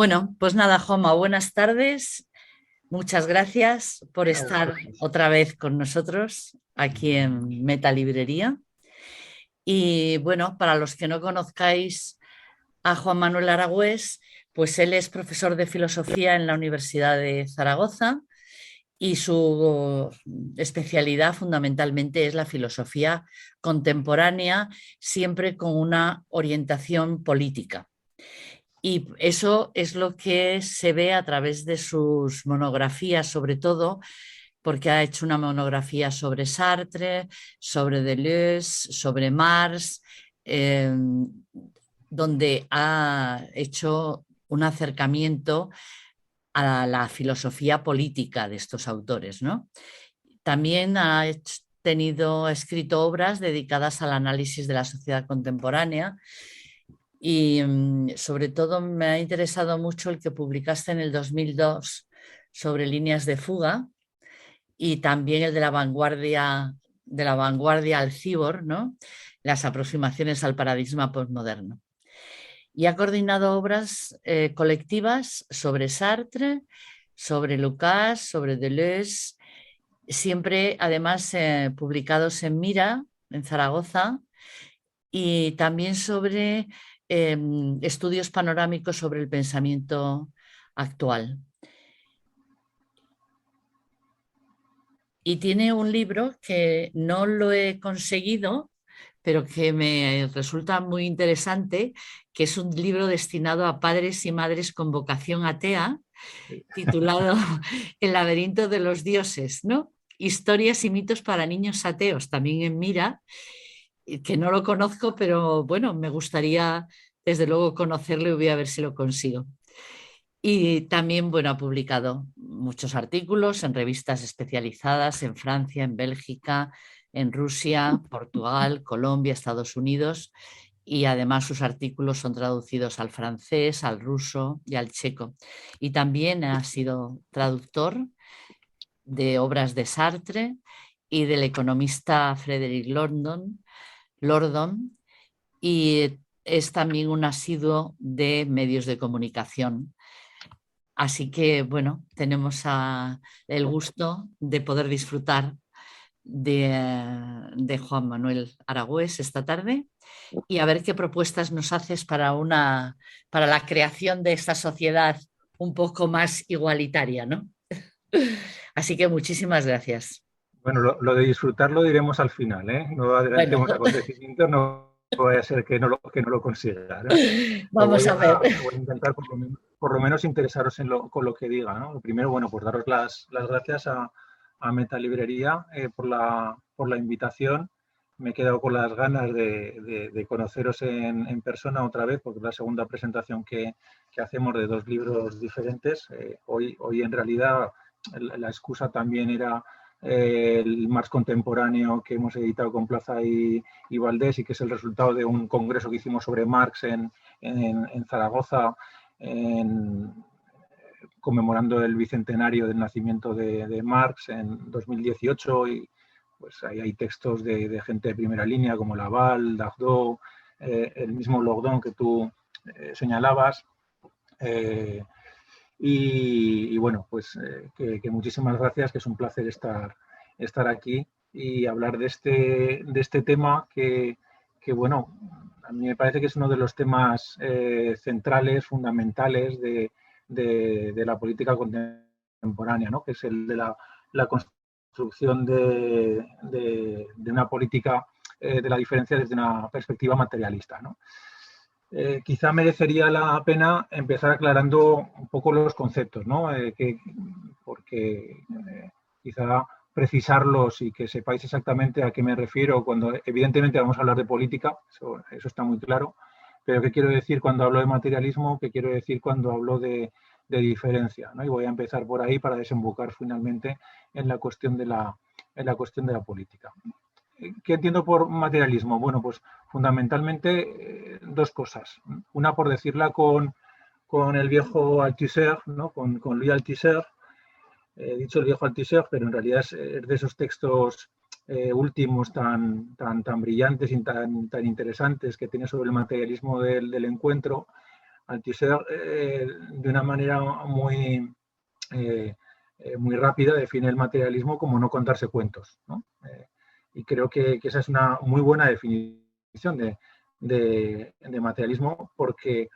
Bueno, pues nada, Joma, buenas tardes. Muchas gracias por A estar vosotros. otra vez con nosotros aquí en Meta Librería. Y bueno, para los que no conozcáis a Juan Manuel Aragüés, pues él es profesor de filosofía en la Universidad de Zaragoza y su especialidad fundamentalmente es la filosofía contemporánea, siempre con una orientación política. Y eso es lo que se ve a través de sus monografías, sobre todo porque ha hecho una monografía sobre Sartre, sobre Deleuze, sobre Marx, eh, donde ha hecho un acercamiento a la filosofía política de estos autores, ¿no? También ha escrito obras dedicadas al análisis de la sociedad contemporánea y sobre todo me ha interesado mucho el que publicaste en el 2002 sobre líneas de fuga y también el de la vanguardia al cibor, ¿no? Las aproximaciones al paradigma postmoderno. Y ha coordinado obras colectivas sobre Sartre, sobre Lucas, sobre Deleuze, siempre además publicados en Mira, en Zaragoza, y también sobre estudios panorámicos sobre el pensamiento actual. Y tiene un libro que no lo he conseguido, pero que me resulta muy interesante, que es un libro destinado a padres y madres con vocación atea, titulado El laberinto de los dioses, ¿no? Historias y mitos para niños ateos, también en Mira, que no lo conozco, pero bueno, me gustaría desde luego conocerlo y voy a ver si lo consigo. Y también, bueno, ha publicado muchos artículos en revistas especializadas en Francia, en Bélgica, en Rusia, Portugal, Colombia, Estados Unidos, y además sus artículos son traducidos al francés, al ruso y al checo. Y también ha sido traductor de obras de Sartre y del economista Frederick Lordon, y es también un asiduo de medios de comunicación. Así que, bueno, tenemos el gusto de poder disfrutar de Juan Manuel Aragüés esta tarde y a ver qué propuestas nos haces para la creación de esta sociedad un poco más igualitaria, ¿no? Así que muchísimas gracias. Bueno, lo de disfrutar lo diremos al final, ¿eh? No Bueno, adelantemos acontecimientos, no vaya a ser que no lo consiga, ¿no? vamos a ver. Voy a intentar por lo menos interesaros con lo que diga, ¿no? Lo primero, bueno, pues daros las gracias a Meta Librería por la invitación. Me he quedado con las ganas de conoceros en persona otra vez, porque es la segunda presentación que hacemos de dos libros diferentes. Hoy en realidad la excusa también era el Marx contemporáneo que hemos editado con Plaza y Valdés y que es el resultado de un congreso que hicimos sobre Marx en Zaragoza, conmemorando el bicentenario del nacimiento de Marx en 2018 y pues ahí hay textos de gente de primera línea como Laval, Dardot, el mismo Lordon que tú señalabas. Y bueno, pues que muchísimas gracias, que es un placer estar aquí y hablar de este tema que, bueno, a mí me parece que es uno de los temas centrales, fundamentales de la política contemporánea, ¿no? Que es el de la construcción de una política de la diferencia desde una perspectiva materialista, ¿no? Quizá merecería la pena empezar aclarando un poco los conceptos, ¿no? Porque quizá precisarlos y que sepáis exactamente a qué me refiero cuando, evidentemente, vamos a hablar de política, eso está muy claro, pero qué quiero decir cuando hablo de materialismo, qué quiero decir cuando hablo de diferencia, ¿no? Y voy a empezar por ahí para desembocar finalmente en la cuestión en la cuestión de la política. ¿Qué entiendo por materialismo? Bueno, pues fundamentalmente dos cosas. Una, por decirla con el viejo Althusser, ¿no? Con Louis Althusser, dicho el viejo Althusser, pero en realidad es de esos textos últimos tan brillantes y tan interesantes que tiene sobre el materialismo del encuentro, Althusser de una manera muy, muy rápida define el materialismo como no contarse cuentos, ¿no? Y creo que esa es una muy buena definición de materialismo, porque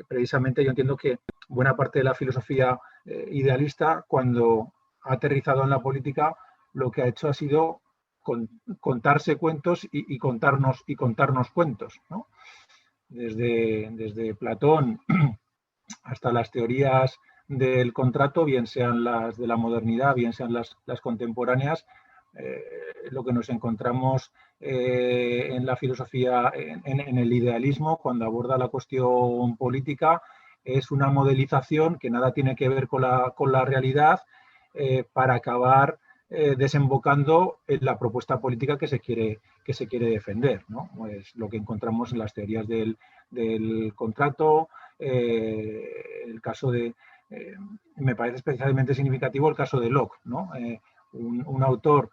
precisamente yo entiendo que buena parte de la filosofía idealista, cuando ha aterrizado en la política, lo que ha hecho ha sido contarse cuentos y contarnos cuentos, ¿no? Desde Platón hasta las teorías del contrato, bien sean las de la modernidad, bien sean las contemporáneas, lo que nos encontramos en la filosofía, en el idealismo, cuando aborda la cuestión política, es una modelización que nada tiene que ver con la realidad, para acabar desembocando en la propuesta política que se quiere defender, ¿no? Pues lo que encontramos en las teorías del contrato, el caso de, me parece especialmente significativo el caso de Locke, ¿no? Un autor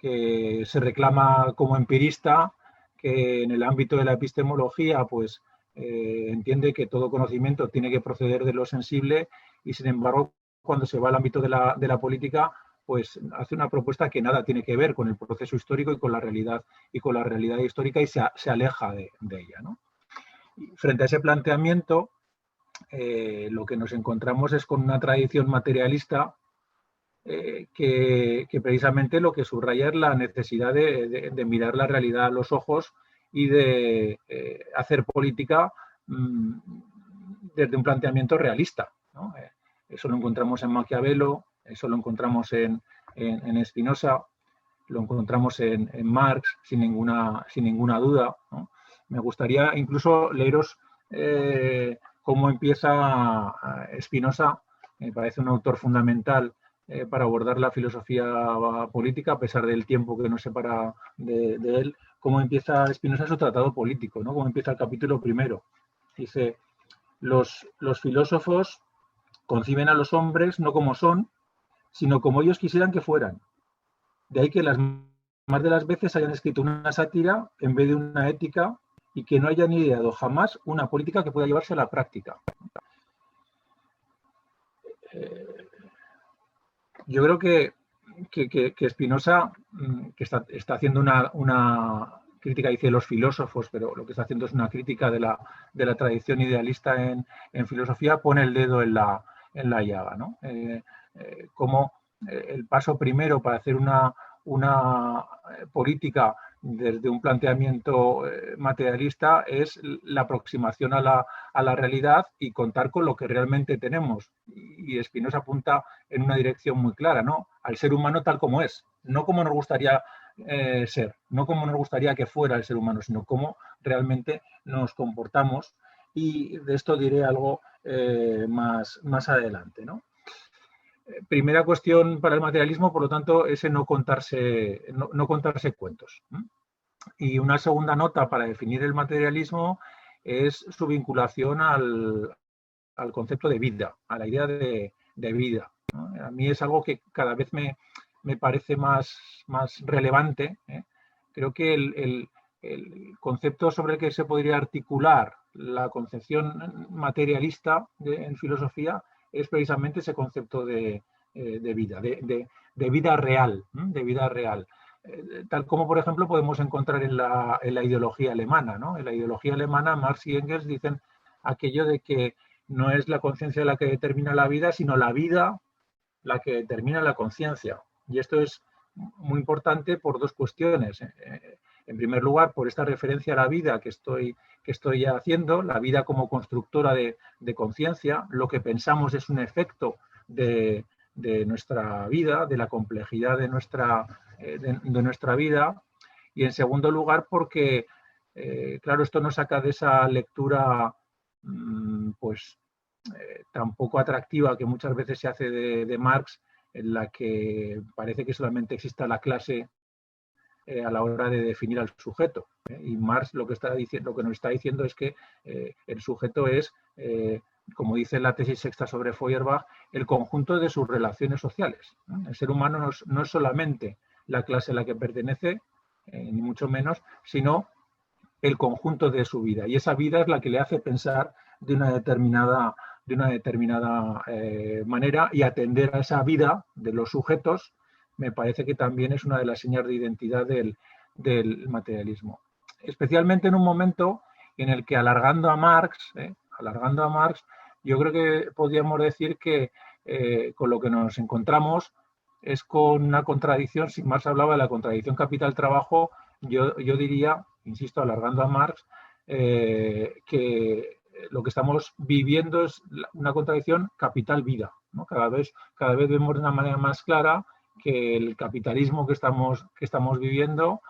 que se reclama como empirista, que en el ámbito de la epistemología pues entiende que todo conocimiento tiene que proceder de lo sensible, y sin embargo cuando se va al ámbito de la política pues hace una propuesta que nada tiene que ver con el proceso histórico y con la realidad histórica, y se aleja de ella, ¿no? Frente a ese planteamiento, lo que nos encontramos es con una tradición materialista que precisamente lo que subraya es la necesidad de mirar la realidad a los ojos y de hacer política desde un planteamiento realista, ¿no? Eso lo encontramos en Maquiavelo, eso lo encontramos en Spinoza, lo encontramos en Marx sin ninguna duda, ¿no? Me gustaría incluso leeros cómo empieza Spinoza. Me parece un autor fundamental para abordar la filosofía política, a pesar del tiempo que nos separa de él. Cómo empieza Spinoza su tratado político, ¿no? Cómo empieza el capítulo primero. Dice: los filósofos conciben a los hombres no como son, sino como ellos quisieran que fueran. De ahí que las más de las veces hayan escrito una sátira en vez de una ética, y que no hayan ideado jamás una política que pueda llevarse a la práctica. Yo creo que Spinoza, que está haciendo una crítica, dice los filósofos, pero lo que está haciendo es una crítica de la tradición idealista en filosofía, pone el dedo en la llaga, ¿no? Como el paso primero para hacer una política desde un planteamiento materialista es la aproximación a la realidad y contar con lo que realmente tenemos. Y Spinoza apunta en una dirección muy clara, ¿no? Al ser humano tal como es, no como nos gustaría ser, no como nos gustaría que fuera el ser humano, sino cómo realmente nos comportamos. Y de esto diré algo más adelante, ¿no? Primera cuestión para el materialismo, por lo tanto, ese no contarse cuentos. Y una segunda nota para definir el materialismo es su vinculación al concepto de vida, a la idea de vida, ¿no? A mí es algo que cada vez me parece más relevante, ¿eh? Creo que el concepto sobre el que se podría articular la concepción materialista en filosofía es precisamente ese concepto de vida, de vida real, de vida real. Tal como, por ejemplo, podemos encontrar en la ideología alemana, ¿no? En la ideología alemana, Marx y Engels dicen aquello de que no es la conciencia la que determina la vida, sino la vida la que determina la conciencia. Y esto es muy importante por dos cuestiones. En primer lugar, por esta referencia a la vida que estoy haciendo, la vida como constructora de conciencia. Lo que pensamos es un efecto de nuestra vida, de la complejidad de nuestra vida. Y en segundo lugar, porque, claro, esto nos saca de esa lectura pues tan poco atractiva que muchas veces se hace de Marx, en la que parece que solamente exista la clase a la hora de definir al sujeto. Y Marx lo que nos está diciendo es que el sujeto es, como dice la tesis sexta sobre Feuerbach, el conjunto de sus relaciones sociales. El ser humano no es solamente la clase a la que pertenece, ni mucho menos, sino el conjunto de su vida. Y esa vida es la que le hace pensar de una determinada manera, y atender a esa vida de los sujetos me parece que también es una de las señas de identidad del materialismo. Especialmente en un momento en el que, alargando a Marx, yo creo que podríamos decir que con lo que nos encontramos es con una contradicción. Si Marx hablaba de la contradicción capital-trabajo, yo diría, insisto, alargando a Marx, que lo que estamos viviendo es una contradicción capital-vida, ¿no? Cada vez vemos de una manera más clara que el capitalismo que estamos viviendo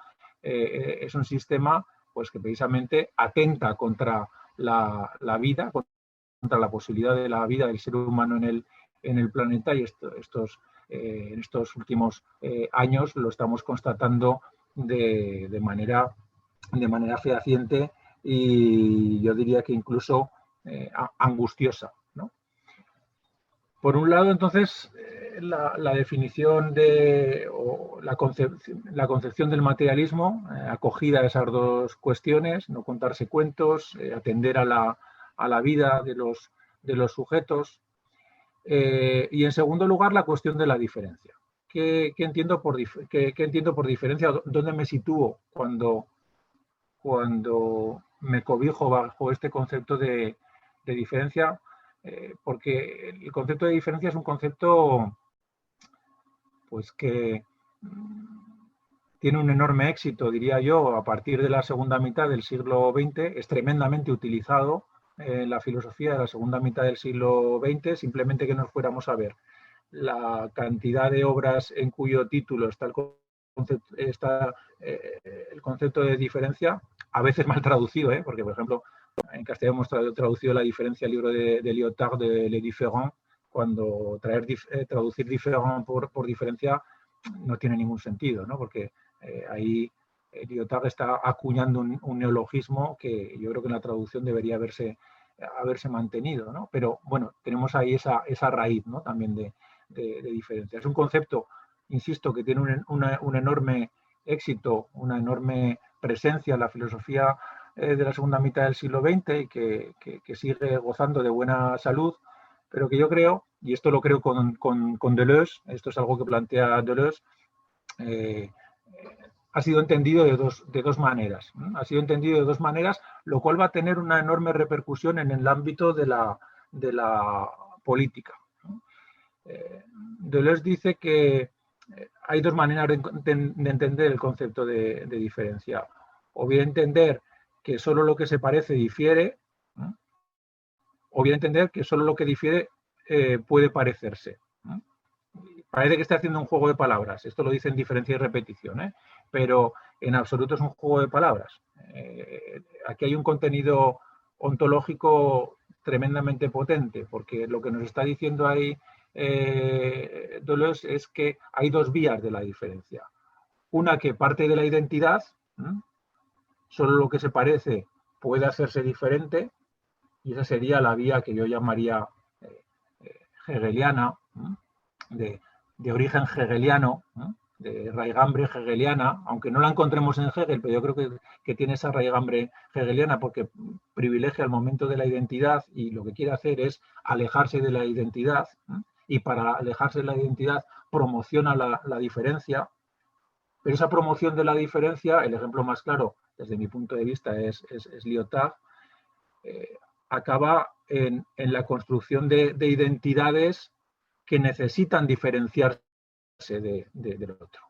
es un sistema, pues, que precisamente atenta contra la vida, contra la posibilidad de la vida del ser humano en el planeta, y en estos últimos años lo estamos constatando de manera fehaciente, y yo diría que incluso angustiosa, ¿no? Por un lado, entonces, la definición o la concepción del materialismo, acogida a esas dos cuestiones: no contarse cuentos, atender a la vida de los sujetos. Y en segundo lugar, la cuestión de la diferencia. ¿Qué entiendo por diferencia? ¿Dónde me sitúo cuando me cobijo bajo este concepto de diferencia? Porque el concepto de diferencia es un concepto, pues, que tiene un enorme éxito, diría yo, a partir de la segunda mitad del siglo XX. Es tremendamente utilizado en la filosofía de la segunda mitad del siglo XX. Simplemente que nos fuéramos a ver la cantidad de obras en cuyo título está el concepto de diferencia, a veces mal traducido, porque, por ejemplo, en castellano hemos traducido la diferencia al libro de Lyotard, de Les Différents, cuando traducir différent por diferencia no tiene ningún sentido, ¿no? Porque ahí Lyotard está acuñando un neologismo que yo creo que en la traducción debería haberse mantenido, ¿no? Pero bueno, tenemos ahí esa raíz, ¿no?, también de diferencia. Es un concepto, insisto, que tiene un enorme éxito, una enorme presencia en la filosofía de la segunda mitad del siglo XX, y que sigue gozando de buena salud, pero que yo creo, y esto lo creo con Deleuze, esto es algo que plantea Deleuze, ha sido entendido de dos maneras. Ha sido entendido de dos maneras, lo cual va a tener una enorme repercusión en el ámbito de la política. Deleuze dice que hay dos maneras de entender el concepto de diferencia. O bien entender que solo lo que se parece difiere, o bien entender que solo lo que difiere puede parecerse. Parece que está haciendo un juego de palabras. Esto lo dice en diferencia y repetición, pero en absoluto es un juego de palabras. Aquí hay un contenido ontológico tremendamente potente, porque lo que nos está diciendo ahí Deleuze es que hay dos vías de la diferencia. Una que parte de la identidad, solo lo que se parece puede hacerse diferente, y esa sería la vía que yo llamaría hegeliana, de origen hegeliano, de raigambre hegeliana, aunque no la encontremos en Hegel, pero yo creo que tiene esa raigambre hegeliana, porque privilegia el momento de la identidad, y lo que quiere hacer es alejarse de la identidad, y para alejarse de la identidad promociona la diferencia. Pero esa promoción de la diferencia, el ejemplo más claro desde mi punto de vista es Lyotard, acaba en la construcción de identidades que necesitan diferenciarse del otro.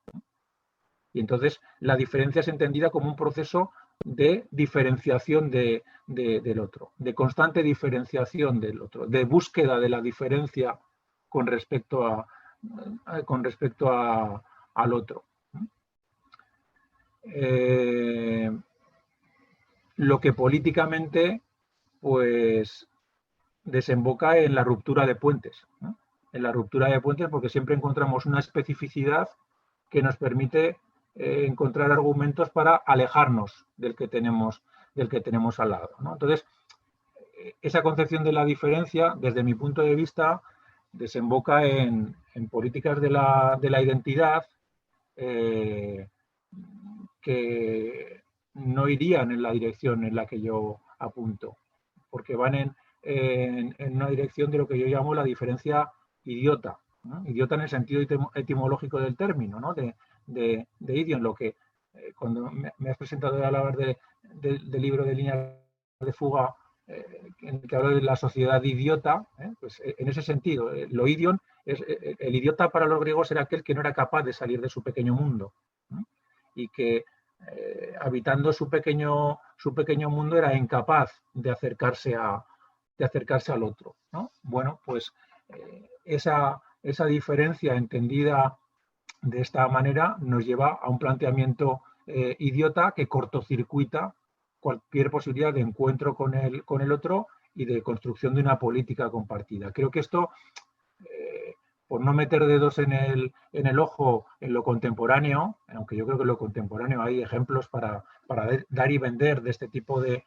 Y entonces la diferencia es entendida como un proceso de diferenciación del otro, de constante diferenciación del otro, de búsqueda de la diferencia con respecto al otro. Lo que políticamente, pues, desemboca en la ruptura de puentes, ¿no? En la ruptura de puentes, porque siempre encontramos una especificidad que nos permite encontrar argumentos para alejarnos del que tenemos al lado, ¿no? Entonces, esa concepción de la diferencia, desde mi punto de vista, desemboca en políticas de la identidad que no irían en la dirección en la que yo apunto, porque van en una dirección de lo que yo llamo la diferencia idiota, ¿no? Idiota en el sentido etimológico del término, ¿no? de idiom, lo que cuando me has presentado a hablar del libro de Líneas de Fuga, en el que habla de la sociedad idiota, pues en ese sentido, lo idiom es, el idiota para los griegos era aquel que no era capaz de salir de su pequeño mundo, ¿no? Y que habitando su pequeño mundo era incapaz de acercarse al otro, ¿no? Bueno, pues esa diferencia entendida de esta manera nos lleva a un planteamiento idiota que cortocircuita cualquier posibilidad de encuentro con el otro y de construcción de una política compartida. Creo que esto, por no meter dedos en el ojo en lo contemporáneo, aunque yo creo que en lo contemporáneo hay ejemplos para dar y vender de este tipo de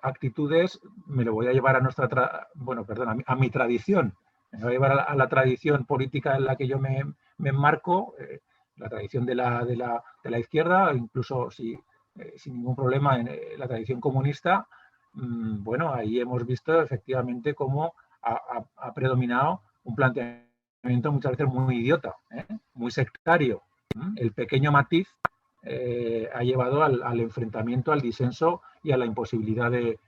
actitudes, me lo voy a llevar a mi tradición. Me voy a llevar a la tradición política en la que yo me enmarco, la tradición de la izquierda, incluso sin ningún problema en la tradición comunista. Bueno, ahí hemos visto efectivamente cómo ha predominado un planteamiento muchas veces muy idiota, muy sectario. El pequeño matiz ha llevado al enfrentamiento, al disenso y a la imposibilidad de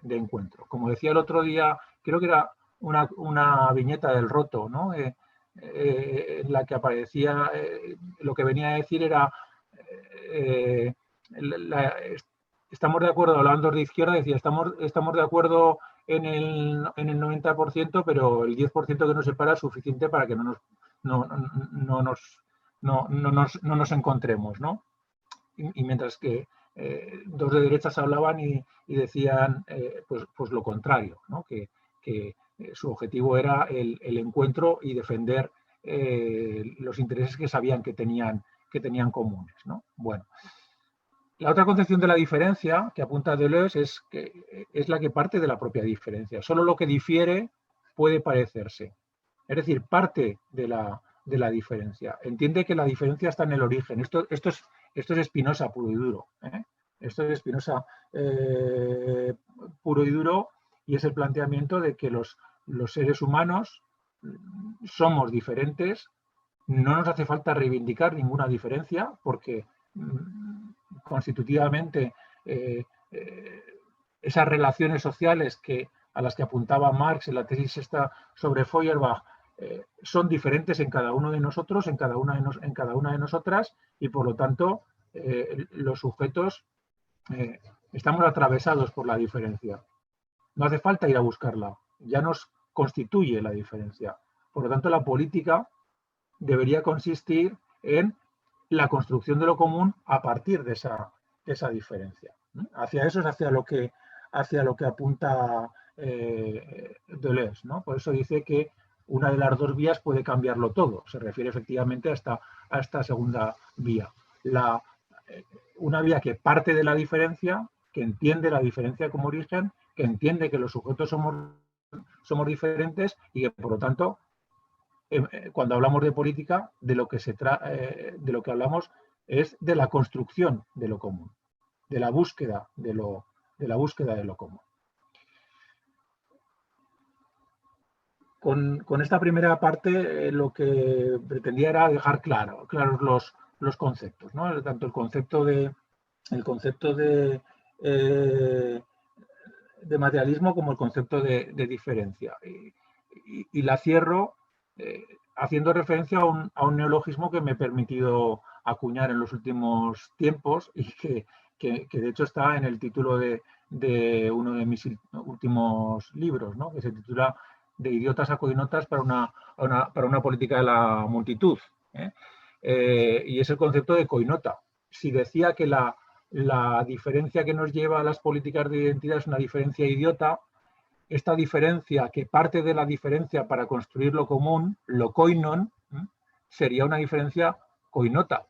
encuentro. Como decía el otro día, creo que era una viñeta del Roto, ¿no? En la que aparecía, lo que venía a decir era, estamos de acuerdo, hablando de izquierda, decía, estamos de acuerdo en el 90%, pero el 10% que nos separa es suficiente para que no nos encontremos, ¿no? Y mientras que dos de derechas hablaban y decían pues lo contrario, ¿no? Que su objetivo era el encuentro y defender los intereses que sabían que tenían comunes, ¿no? Bueno, la otra concepción de la diferencia que apunta Deleuze es la que parte de la propia diferencia. Solo lo que difiere puede parecerse. Es decir, parte de la diferencia. Entiende que la diferencia está en el origen. Esto es Spinoza puro y duro. Esto es Spinoza puro y duro, y es el planteamiento de que los seres humanos somos diferentes. No nos hace falta reivindicar ninguna diferencia porque constitutivamente esas relaciones sociales a las que apuntaba Marx en la tesis esta sobre Feuerbach son diferentes en cada uno de nosotros, en cada una de nosotras, y por lo tanto los sujetos estamos atravesados por la diferencia. No hace falta ir a buscarla, ya nos constituye la diferencia. Por lo tanto, la política debería consistir en la construcción de lo común a partir de esa diferencia. Hacia eso es hacia lo que apunta Deleuze, ¿no? Por eso dice que una de las dos vías puede cambiarlo todo. Se refiere efectivamente a esta segunda vía. Una vía que parte de la diferencia, que entiende la diferencia como origen, que entiende que los sujetos somos diferentes y que, por lo tanto, cuando hablamos de política, de lo que hablamos es de la construcción de lo común, de la búsqueda de lo común. Con esta primera parte lo que pretendía era dejar claros los conceptos, ¿no? Tanto el concepto de materialismo como el concepto de diferencia. Y la cierro haciendo referencia a un neologismo que me he permitido acuñar en los últimos tiempos y que de hecho está en el título de uno de mis últimos libros, ¿no? Que se titula De idiotas a coinotas para una política de la multitud. Y es el concepto de coinota. Si decía que la diferencia que nos lleva a las políticas de identidad es una diferencia idiota, esta diferencia que parte de la diferencia para construir lo común, lo koinon, sería una diferencia coinota.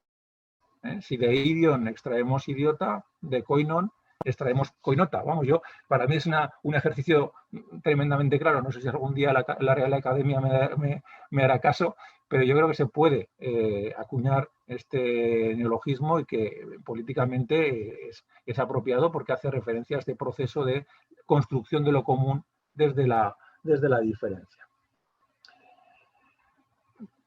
Si de idiom extraemos idiota, de koinon extraemos coinota. Vamos, para mí es un ejercicio tremendamente claro. No sé si algún día la Real Academia me hará caso, pero yo creo que se puede acuñar este neologismo y que políticamente es apropiado porque hace referencia a este proceso de construcción de lo común desde la diferencia.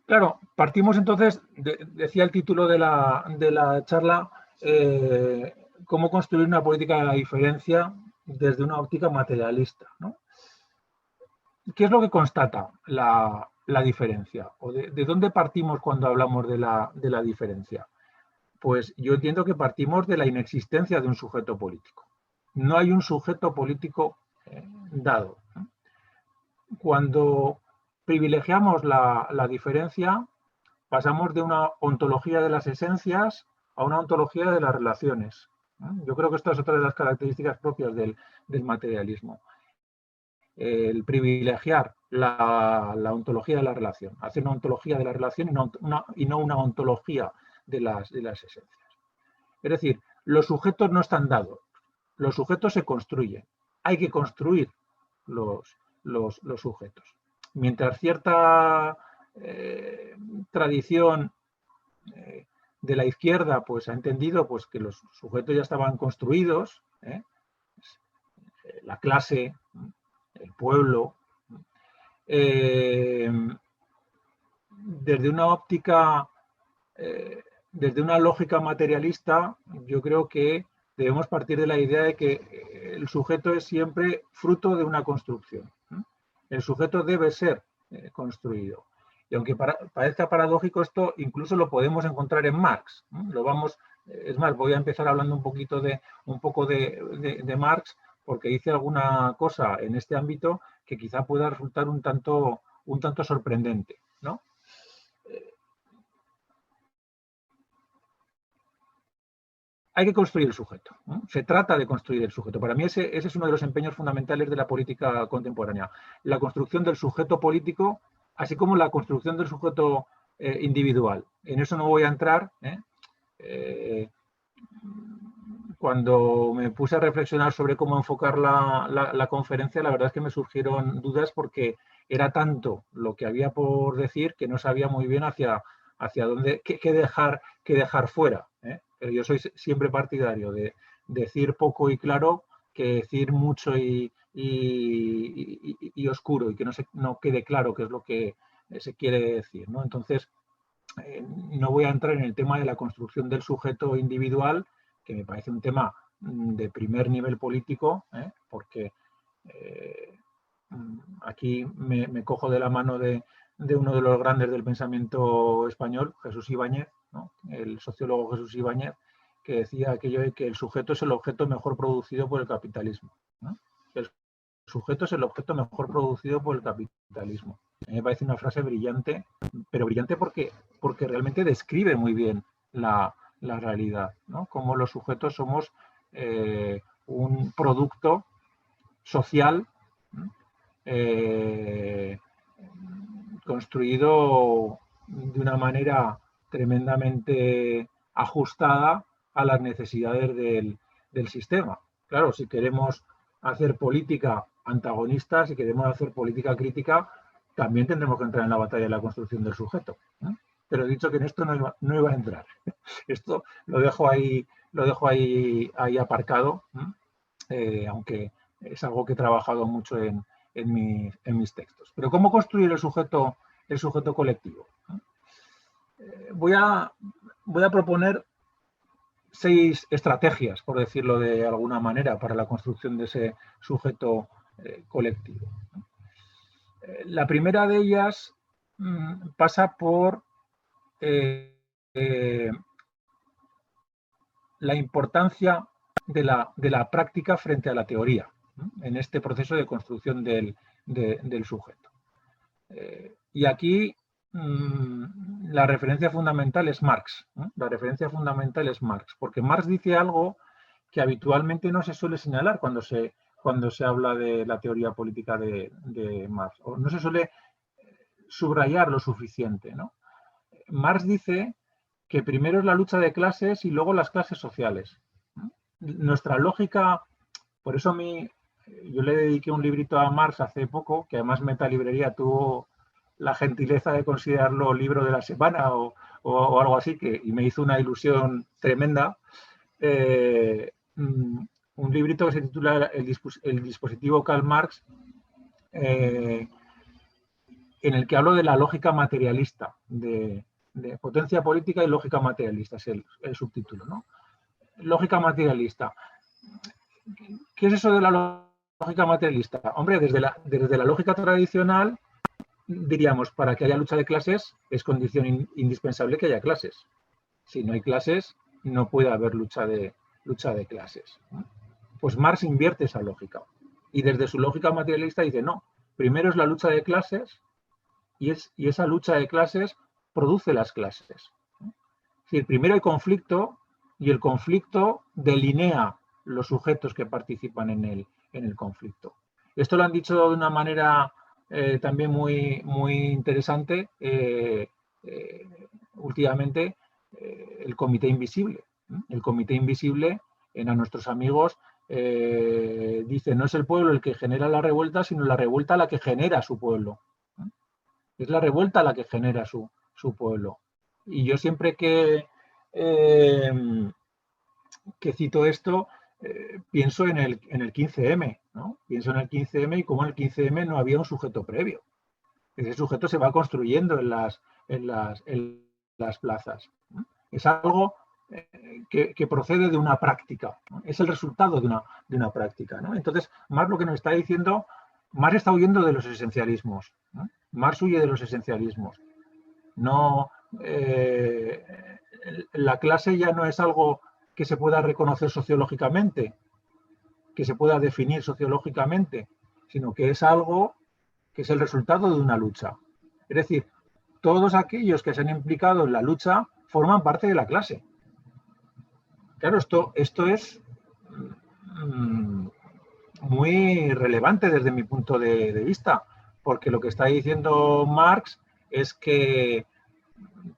Claro, partimos entonces, decía el título de la charla, cómo construir una política de la diferencia desde una óptica materialista, ¿no? ¿Qué es lo que constata la diferencia? ¿O de dónde partimos cuando hablamos de la diferencia? Pues yo entiendo que partimos de la inexistencia de un sujeto político. No hay un sujeto político dado. Cuando privilegiamos la diferencia, pasamos de una ontología de las esencias a una ontología de las relaciones. Yo creo que esta es otra de las características propias del materialismo. El privilegiar la ontología de la relación, hacer una ontología de la relación y no una ontología de las esencias. Es decir, los sujetos no están dados, los sujetos se construyen. Hay que construir los sujetos. Mientras cierta tradición de la izquierda pues ha entendido pues que los sujetos ya estaban construidos, la clase, el pueblo, desde una óptica, desde una lógica materialista, yo creo que debemos partir de la idea de que el sujeto es siempre fruto de una construcción. El sujeto debe ser construido. Y aunque parezca paradójico, esto incluso lo podemos encontrar en Marx. Es más, voy a empezar hablando un poco de Marx, porque dice alguna cosa en este ámbito que quizá pueda resultar un tanto sorprendente, ¿no? Hay que construir el sujeto, ¿no? Se trata de construir el sujeto. Para mí ese es uno de los empeños fundamentales de la política contemporánea. La construcción del sujeto político, así como la construcción del sujeto individual. En eso no voy a entrar. Cuando me puse a reflexionar sobre cómo enfocar la conferencia, la verdad es que me surgieron dudas porque era tanto lo que había por decir que no sabía muy bien hacia dónde, qué dejar fuera. Pero yo soy siempre partidario de decir poco y claro que decir mucho y oscuro y que no quede claro qué es lo que se quiere decir, ¿no? Entonces, no voy a entrar en el tema de la construcción del sujeto individual, que me parece un tema de primer nivel político, porque aquí me cojo de la mano de uno de los grandes del pensamiento español, Jesús Ibáñez, ¿no? El sociólogo Jesús Ibáñez, que decía aquello de que el sujeto es el objeto mejor producido por el capitalismo, ¿no? El sujeto es el objeto mejor producido por el capitalismo. A mí me parece una frase brillante, pero brillante porque realmente describe muy bien la realidad, ¿no? Cómo los sujetos somos un producto social construido de una manera tremendamente ajustada a las necesidades del sistema. Claro, si queremos hacer política antagonista, si queremos hacer política crítica, también tendremos que entrar en la batalla de la construcción del sujeto. Pero he dicho que en esto no iba a entrar. Esto lo dejo ahí aparcado, aunque es algo que he trabajado mucho en mis textos. Pero ¿cómo construir el sujeto colectivo? Voy a proponer 6 estrategias, por decirlo de alguna manera, para la construcción de ese sujeto colectivo. La primera de ellas pasa por la importancia de la práctica frente a la teoría, ¿no? En este proceso de construcción del sujeto. Y aquí la referencia fundamental es Marx, ¿no? La referencia fundamental es Marx, porque Marx dice algo que habitualmente no se suele señalar cuando se habla de la teoría política de Marx, o no se suele subrayar lo suficiente, ¿no? Marx dice que primero es la lucha de clases y luego las clases sociales. Nuestra lógica, por eso yo le dediqué un librito a Marx hace poco, que además Metalibrería tuvo la gentileza de considerarlo libro de la semana o algo así, y me hizo una ilusión tremenda. un librito que se titula El dispositivo Karl Marx, en el que hablo de la lógica materialista, de potencia política y lógica materialista, es el subtítulo, ¿no? Lógica materialista. ¿Qué es eso de la lógica materialista? Hombre, desde la lógica tradicional, diríamos, para que haya lucha de clases es condición indispensable que haya clases. Si no hay clases, no puede haber lucha de clases. Pues Marx invierte esa lógica. Y desde su lógica materialista dice, no, primero es la lucha de clases y esa lucha de clases produce las clases. Es decir, primero hay conflicto y el conflicto delinea los sujetos que participan en el conflicto. Esto lo han dicho de una manera también muy, muy interesante últimamente el Comité Invisible. El Comité Invisible, a nuestros amigos, dice, no es el pueblo el que genera la revuelta, sino la revuelta la que genera su pueblo. Es la revuelta la que genera su pueblo. Y yo siempre que cito esto, pienso en el 15M, ¿no? Pienso en el 15M y cómo en el 15M no había un sujeto previo. Ese sujeto se va construyendo en las plazas. Es algo que procede de una práctica, ¿no? Es el resultado de una práctica, ¿no? Entonces, Marx lo que nos está diciendo, Marx está huyendo de los esencialismos, ¿no? Marx huye de los esencialismos. No, la clase ya no es algo que se pueda reconocer sociológicamente, que se pueda definir sociológicamente, sino que es algo que es el resultado de una lucha. Es decir, todos aquellos que se han implicado en la lucha forman parte de la clase. Claro, esto es muy relevante desde mi punto de vista, porque lo que está diciendo Marx es que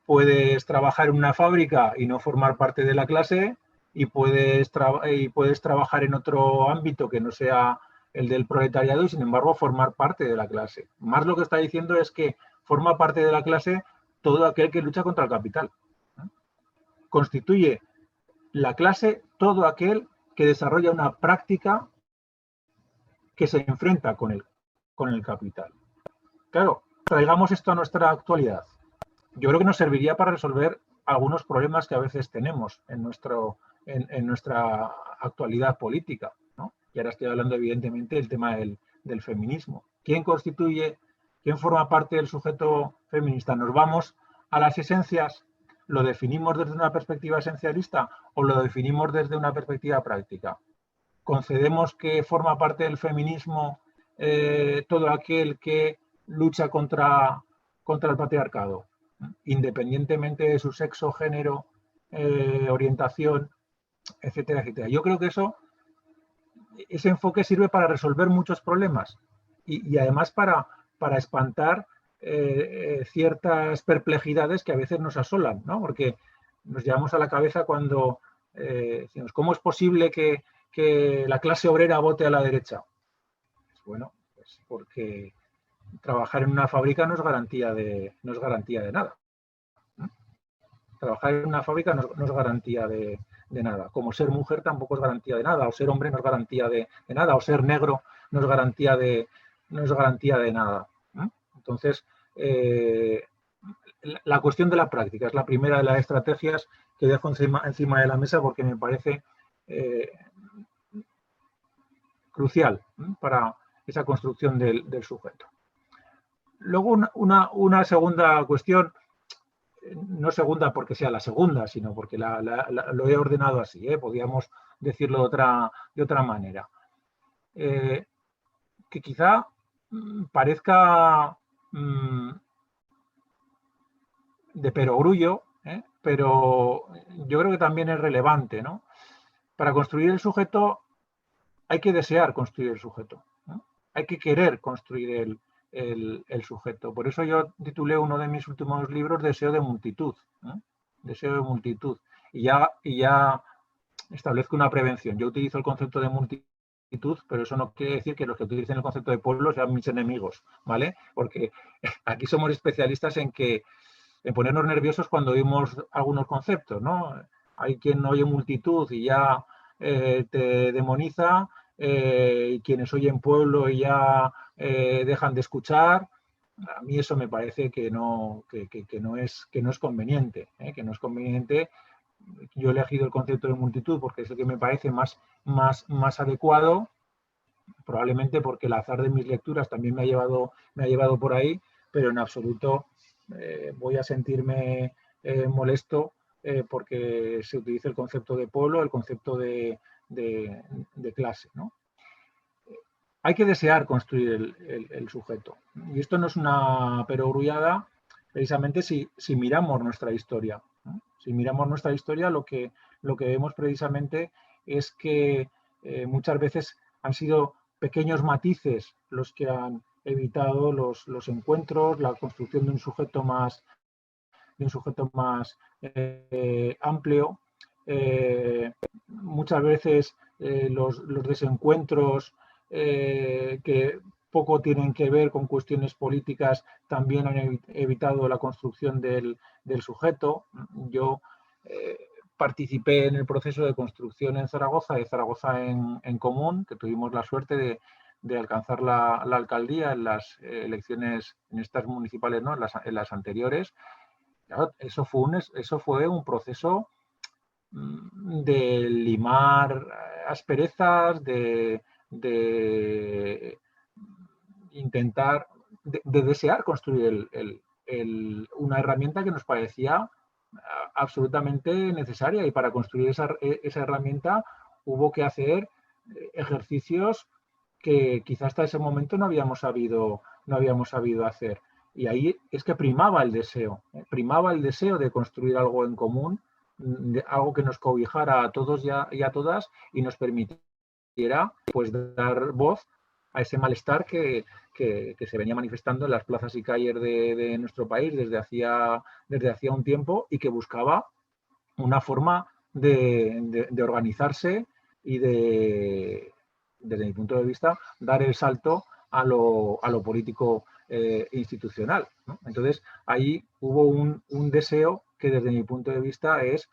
puedes trabajar en una fábrica y no formar parte de la clase y puedes trabajar en otro ámbito que no sea el del proletariado y sin embargo formar parte de la clase. Marx lo que está diciendo es que forma parte de la clase todo aquel que lucha contra el capital. Constituye la clase todo aquel que desarrolla una práctica que se enfrenta con el capital. Claro, traigamos esto a nuestra actualidad. Yo creo que nos serviría para resolver algunos problemas que a veces tenemos en nuestra actualidad política, ¿no? Y ahora estoy hablando evidentemente del tema del feminismo. ¿Quién forma parte del sujeto feminista? ¿Nos vamos a las esencias? ¿Lo definimos desde una perspectiva esencialista o lo definimos desde una perspectiva práctica? ¿Concedemos que forma parte del feminismo todo aquel que lucha contra el patriarcado, independientemente de su sexo, género, orientación, etcétera, etcétera? Yo creo que ese enfoque sirve para resolver muchos problemas y además para espantar ciertas perplejidades que a veces nos asolan, ¿no? Porque nos llevamos a la cabeza cuando decimos, ¿cómo es posible que la clase obrera vote a la derecha? Pues bueno, pues porque trabajar en una fábrica no es garantía de nada. Trabajar en una fábrica no es garantía de nada. Como ser mujer tampoco es garantía de nada, o ser hombre no es garantía de nada, o ser negro no es garantía de nada. Entonces, la cuestión de la práctica es la primera de las estrategias que dejo encima de la mesa porque me parece crucial para esa construcción del sujeto. Luego, una segunda cuestión, no segunda porque sea la segunda, sino porque lo he ordenado así, podríamos decirlo de otra manera. Que quizá parezca de perogrullo, pero yo creo que también es relevante, ¿no? Para construir el sujeto hay que desear construir el sujeto, ¿no? Hay que querer construir el sujeto. Por eso yo titulé uno de mis últimos libros Deseo de multitud, ¿no? Deseo de multitud. Y ya establezco una prevención. Yo utilizo el concepto de multitud, pero eso no quiere decir que los que utilicen el concepto de pueblo sean mis enemigos, ¿vale? Porque aquí somos especialistas en ponernos nerviosos cuando oímos algunos conceptos, ¿no? Hay quien oye multitud y ya te demoniza, y quienes oyen pueblo y ya dejan de escuchar. A mí eso me parece que no es conveniente, que no es conveniente. Yo he elegido el concepto de multitud porque es el que me parece más adecuado, probablemente porque el azar de mis lecturas también me ha llevado por ahí, pero en absoluto voy a sentirme molesto porque se utilice el concepto de pueblo, el concepto de clase, ¿no? Hay que desear construir el sujeto. Y esto no es una perogrullada, precisamente si miramos nuestra historia, ¿no? Si miramos nuestra historia, lo que vemos precisamente es que muchas veces han sido pequeños matices los que han evitado los encuentros, la construcción de un sujeto más amplio. Muchas veces los desencuentros que poco tienen que ver con cuestiones políticas también han evitado la construcción del sujeto. Yo participé en el proceso de construcción en Zaragoza, de Zaragoza en Común, que tuvimos la suerte de alcanzar la alcaldía en las elecciones, en estas municipales, ¿no? en las anteriores. Claro, eso fue un proceso de limar asperezas, de intentar, de desear construir una herramienta que nos parecía absolutamente necesaria, y para construir esa herramienta hubo que hacer ejercicios que quizás hasta ese momento no habíamos sabido hacer. Y ahí es que primaba el deseo de construir algo en común, algo que nos cobijara a todos y a todas y nos permitiera pues dar voz a ese malestar que se venía manifestando en las plazas y calles de nuestro país desde hacía un tiempo, y que buscaba una forma de organizarse y desde mi punto de vista, dar el salto a lo político institucional, ¿no? Entonces, ahí hubo un deseo que desde mi punto de vista es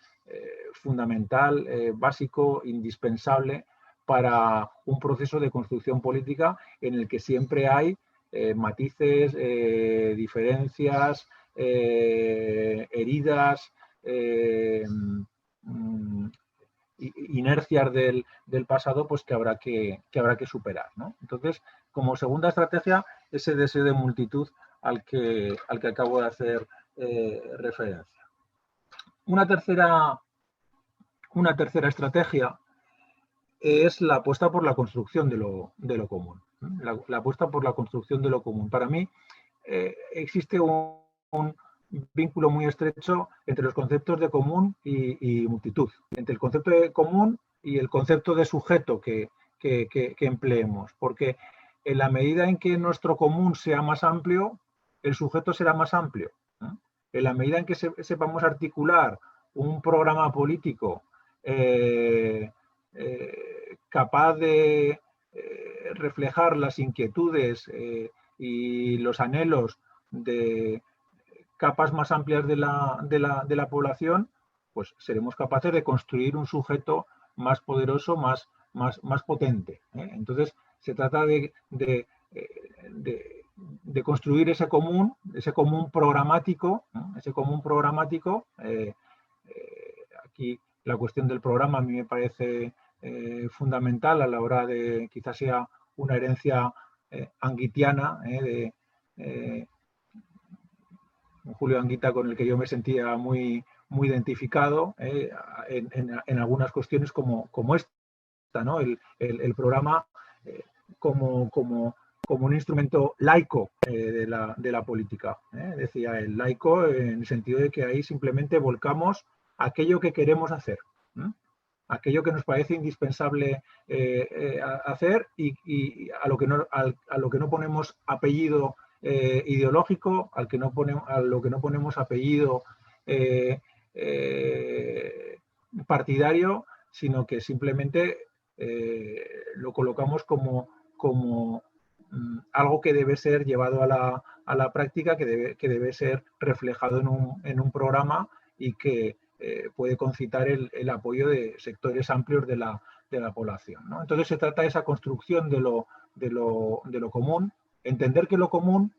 fundamental, básico, indispensable para un proceso de construcción política en el que siempre hay matices, diferencias, heridas, inercias del pasado, pues que habrá que superar, ¿no? Entonces, como segunda estrategia, ese deseo de multitud al que acabo de hacer referencia. Una tercera estrategia es la apuesta por la construcción de lo común. La apuesta por la construcción de lo común. Para mí existe un vínculo muy estrecho entre los conceptos de común y multitud, entre el concepto de común y el concepto de sujeto que empleemos, porque en la medida en que nuestro común sea más amplio, el sujeto será más amplio, ¿no? En la medida en que sepamos articular un programa político capaz de reflejar las inquietudes y los anhelos de capas más amplias de la población, pues seremos capaces de construir un sujeto más poderoso, más potente, ¿eh? Entonces, se trata de construir ese común programático, ¿no? Ese común programático. Aquí la cuestión del programa a mí me parece fundamental a la hora de, quizás sea una herencia anguitiana, de Julio Anguita, con el que yo me sentía muy identificado en algunas cuestiones como esta, ¿no? El programa como un instrumento laico de la política. Decía el laico en el sentido de que ahí simplemente volcamos aquello que queremos hacer, aquello que nos parece indispensable hacer, y a lo que no ponemos apellido ideológico, a lo que no ponemos apellido partidario, sino que simplemente lo colocamos como algo que debe ser llevado a la práctica, que debe ser reflejado en un programa, y que puede concitar el apoyo de sectores amplios de la población, ¿no? Entonces se trata de esa construcción de lo común, entender que lo común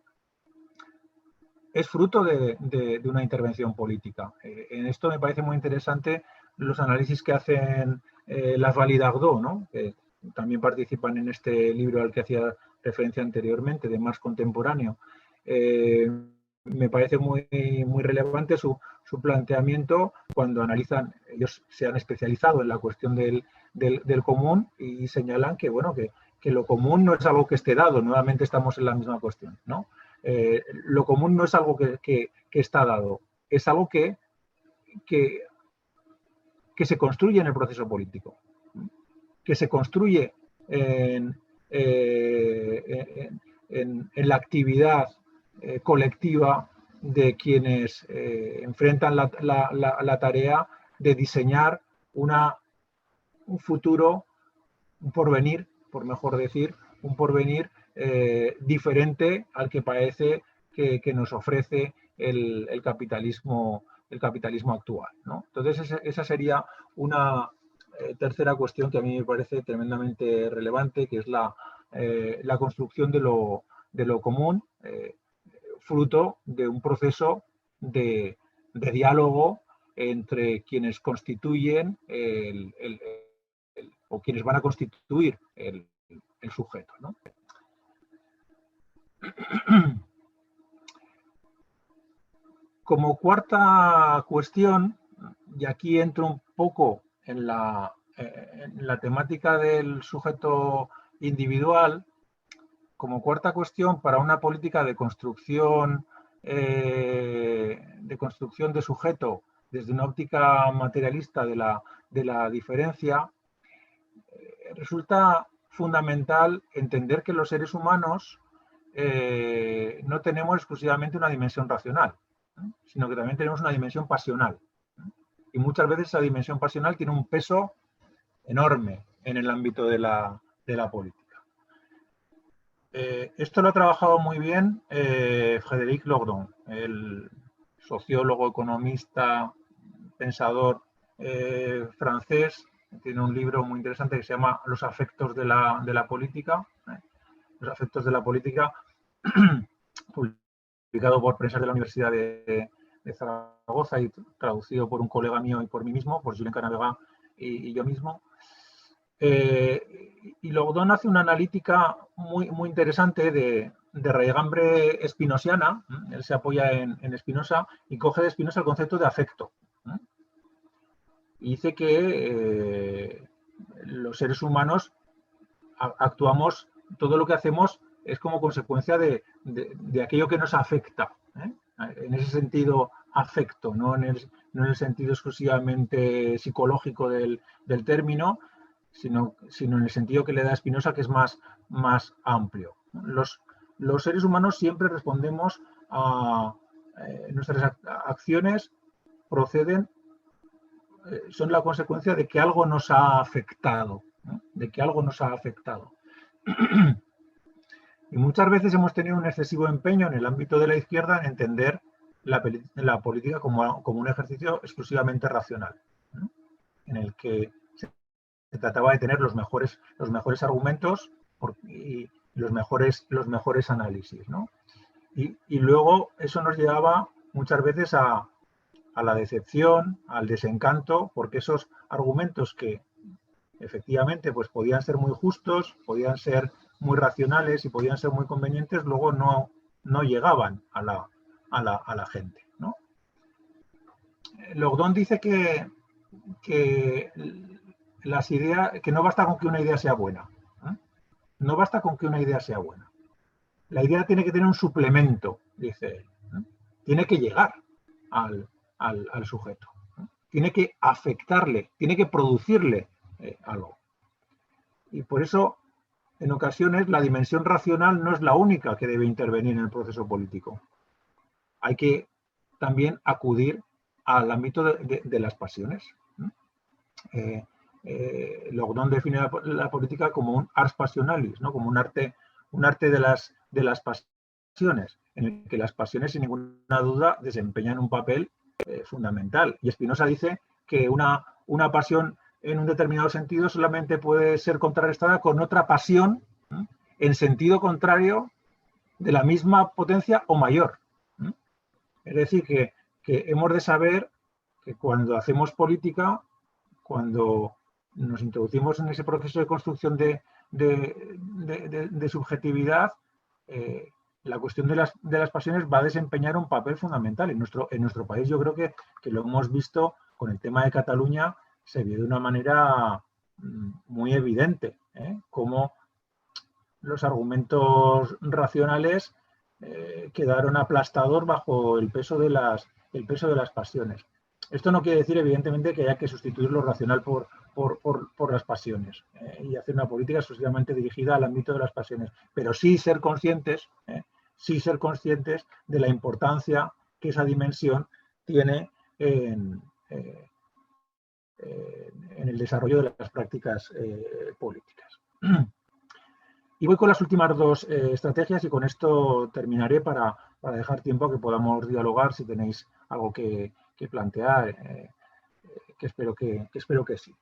es fruto de una intervención política. En esto me parece muy interesante los análisis que hacen Lasval y Dardot, ¿no? Que también participan en este libro al que hacía referencia anteriormente, de Marx contemporáneo. Me parece muy, muy relevante su planteamiento cuando analizan, ellos se han especializado en la cuestión del común y señalan que, bueno, que lo común no es algo que esté dado, nuevamente estamos en la misma cuestión, ¿no? Lo común no es algo que está dado, es algo que se construye en el proceso político, que se construye en la actividad colectiva de quienes enfrentan la tarea de diseñar un futuro, un porvenir, por mejor decir, un porvenir diferente al que parece que nos ofrece el capitalismo actual, ¿no? Entonces esa sería una tercera cuestión que a mí me parece tremendamente relevante, que es la construcción de lo común, fruto de un proceso de diálogo entre quienes constituyen o quienes van a constituir el sujeto, ¿no? Como cuarta cuestión, y aquí entro un poco en la temática del sujeto individual, como cuarta cuestión para una política de construcción de sujeto desde una óptica materialista de la diferencia, resulta fundamental entender que los seres humanos no tenemos exclusivamente una dimensión racional, sino que también tenemos una dimensión pasional. Y muchas veces esa dimensión pasional tiene un peso enorme en el ámbito de la política. Esto lo ha trabajado muy bien Frédéric Lordon, el sociólogo, economista, pensador francés. Tiene un libro muy interesante que se llama Los afectos de la política. Los afectos de la política, publicado por Prensa de la Universidad de Zaragoza y traducido por un colega mío y por mí mismo, por Julien Canavega y yo mismo. Y Lordon hace una analítica muy, muy interesante de raigambre spinosiana. Él se apoya en Spinoza y coge de Spinoza el concepto de afecto. Y dice que los seres humanos actuamos, todo lo que hacemos es como consecuencia de aquello que nos afecta. En ese sentido, afecto, no en el sentido exclusivamente psicológico del término, sino en el sentido que le da Spinoza, que es más amplio. Los seres humanos siempre respondemos a nuestras acciones, son la consecuencia de que algo nos ha afectado, ¿no? De que algo nos ha afectado. Y muchas veces hemos tenido un excesivo empeño en el ámbito de la izquierda en entender la política como un ejercicio exclusivamente racional, ¿no? En el que se trataba de tener los mejores argumentos y los mejores análisis, ¿no? Y luego eso nos llevaba muchas veces a la decepción, al desencanto, porque esos argumentos que efectivamente pues podían ser muy justos, podían ser muy racionales y podían ser muy convenientes, luego no llegaban a la gente, ¿no? Lordon dice que las ideas, que no basta con que una idea sea buena, ¿eh? No basta con que una idea sea buena. La idea tiene que tener un suplemento, dice él, ¿eh? Tiene que llegar al sujeto, ¿eh? Tiene que afectarle, tiene que producirle algo. Y por eso, en ocasiones, la dimensión racional no es la única que debe intervenir en el proceso político. Hay que también acudir al ámbito de las pasiones. Lordon define la política como un ars passionalis, ¿no? Como un arte de las pasiones, en el que las pasiones, sin ninguna duda, desempeñan un papel fundamental. Y Spinoza dice que una pasión en un determinado sentido solamente puede ser contrarrestada con otra pasión en sentido contrario de la misma potencia o mayor. Es decir, que hemos de saber que cuando hacemos política, cuando nos introducimos en ese proceso de construcción de subjetividad, la cuestión de las pasiones va a desempeñar un papel fundamental. En nuestro país yo creo que lo hemos visto con el tema de Cataluña, se vio de una manera muy evidente, cómo los argumentos racionales quedaron aplastados bajo el peso de las pasiones. Esto no quiere decir, evidentemente, que haya que sustituir lo racional por las pasiones y hacer una política exclusivamente dirigida al ámbito de las pasiones, pero sí ser conscientes de la importancia que esa dimensión tiene en el desarrollo de las prácticas políticas. Y voy con las últimas dos estrategias y con esto terminaré para dejar tiempo a que podamos dialogar si tenéis algo que plantear, que espero que sí.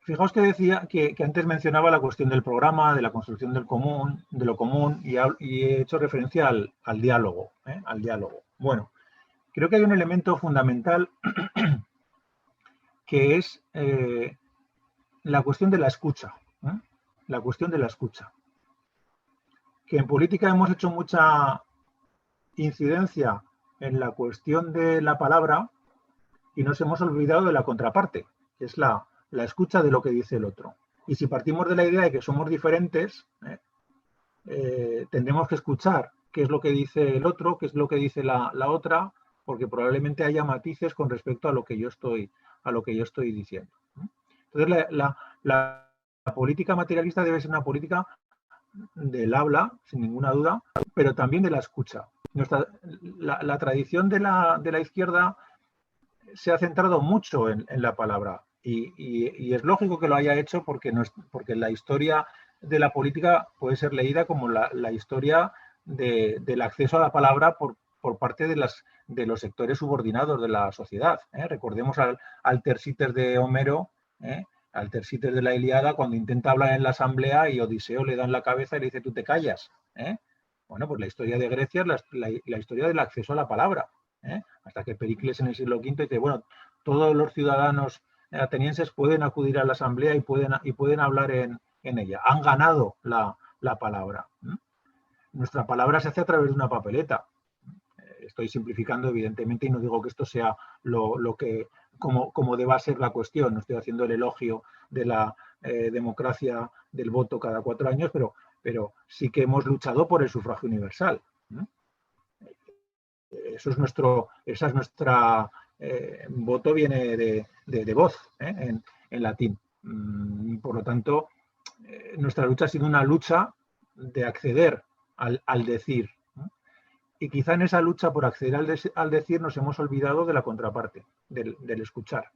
Fijaos que decía que antes mencionaba la cuestión del programa, de la construcción de lo común, y he hecho referencia al diálogo, al diálogo. Bueno, creo que hay un elemento fundamental que es la cuestión de la escucha. La cuestión de la escucha. Que en política hemos hecho mucha incidencia en la cuestión de la palabra y nos hemos olvidado de la contraparte, que es la escucha de lo que dice el otro. Y si partimos de la idea de que somos diferentes, tendremos que escuchar qué es lo que dice el otro, qué es lo que dice la otra, porque probablemente haya matices con respecto a lo que yo estoy diciendo. Entonces, la política materialista debe ser una política del habla, sin ninguna duda, pero también de la escucha. La tradición de la izquierda se ha centrado mucho en la palabra y es lógico que lo haya hecho porque la historia de la política puede ser leída como la historia del acceso a la palabra por parte de los sectores subordinados de la sociedad. Recordemos al Tersites de Homero, al Tersites de la Ilíada, cuando intenta hablar en la asamblea y Odiseo le da en la cabeza y le dice, tú te callas. Bueno, pues la historia de Grecia es la historia del acceso a la palabra. Hasta que Pericles en el siglo V dice, bueno, todos los ciudadanos atenienses pueden acudir a la asamblea y pueden hablar en ella. Han ganado la palabra. Nuestra palabra se hace a través de una papeleta. Estoy simplificando, evidentemente, y no digo que esto sea como deba ser la cuestión. No estoy haciendo el elogio de la democracia del voto cada 4 años, pero sí que hemos luchado por el sufragio universal. Esa es nuestra voto viene de voz, en latín. Por lo tanto, nuestra lucha ha sido una lucha de acceder al decir. Y quizá en esa lucha por acceder al decir nos hemos olvidado de la contraparte, del escuchar,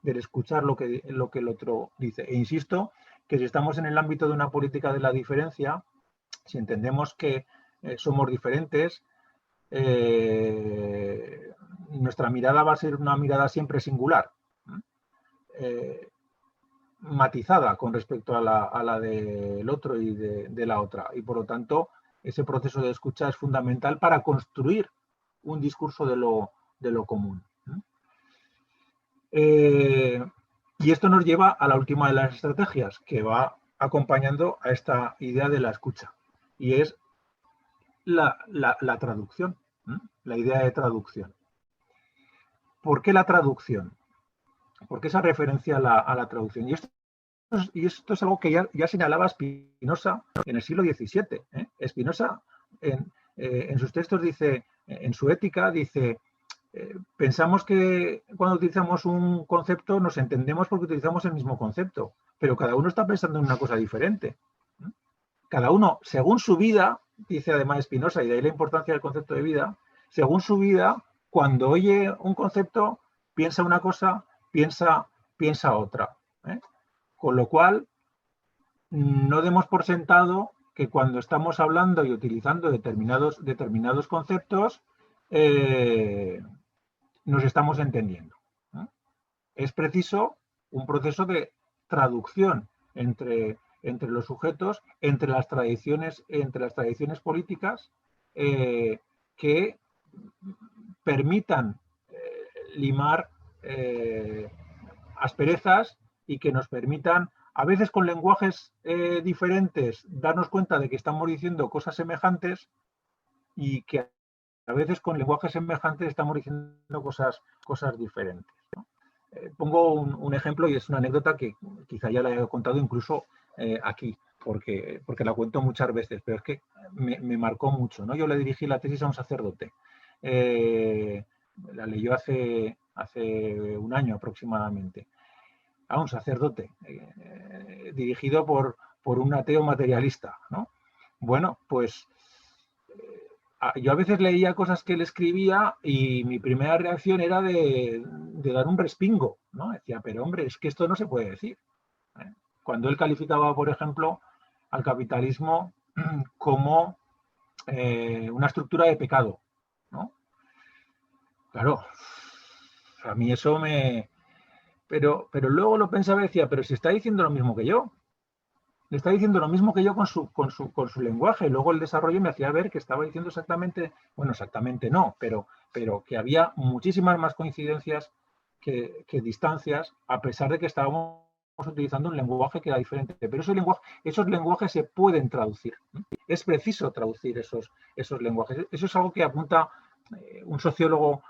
del escuchar lo que el otro dice. E insisto que si estamos en el ámbito de una política de la diferencia, si entendemos que somos diferentes, nuestra mirada va a ser una mirada siempre singular, matizada con respecto a la del otro y de la otra. Y por lo tanto, ese proceso de escucha es fundamental para construir un discurso de lo común. Y esto nos lleva a la última de las estrategias, que va acompañando a esta idea de la escucha, y es la traducción, la idea de traducción. ¿Por qué la traducción? ¿Por qué esa referencia a la traducción? Y esto es algo que ya señalaba Spinoza en el siglo XVII. Spinoza en sus textos dice, en su ética, dice, pensamos que cuando utilizamos un concepto nos entendemos porque utilizamos el mismo concepto, pero cada uno está pensando en una cosa diferente. Cada uno, según su vida, dice además Spinoza, y de ahí la importancia del concepto de vida, según su vida, cuando oye un concepto, piensa una cosa, piensa otra. Con lo cual, no demos por sentado que cuando estamos hablando y utilizando determinados conceptos, nos estamos entendiendo. Es preciso un proceso de traducción entre los sujetos, entre las tradiciones políticas que permitan limar asperezas y que nos permitan, a veces con lenguajes diferentes, darnos cuenta de que estamos diciendo cosas semejantes y que a veces con lenguajes semejantes estamos diciendo cosas diferentes, ¿no? Pongo un ejemplo y es una anécdota que quizá ya la he contado incluso aquí, porque la cuento muchas veces, pero es que me marcó mucho, ¿no? Yo le dirigí la tesis a un sacerdote. La leyó hace un año aproximadamente. A un sacerdote, dirigido por un ateo materialista, ¿no? Bueno, pues yo a veces leía cosas que él escribía y mi primera reacción era de dar un respingo, ¿no? Decía, pero hombre, es que esto no se puede decir, ¿eh? Cuando él calificaba, por ejemplo, al capitalismo como una estructura de pecado, ¿no? Claro, a mí eso me... Pero luego lo pensaba y decía, pero si está diciendo lo mismo que yo. Le está diciendo lo mismo que yo con su lenguaje. Luego el desarrollo me hacía ver que estaba diciendo exactamente, bueno, exactamente no, pero que había muchísimas más coincidencias que distancias, a pesar de que estábamos utilizando un lenguaje que era diferente. Pero esos lenguajes se pueden traducir. Es preciso traducir esos lenguajes. Eso es algo que apunta un sociólogo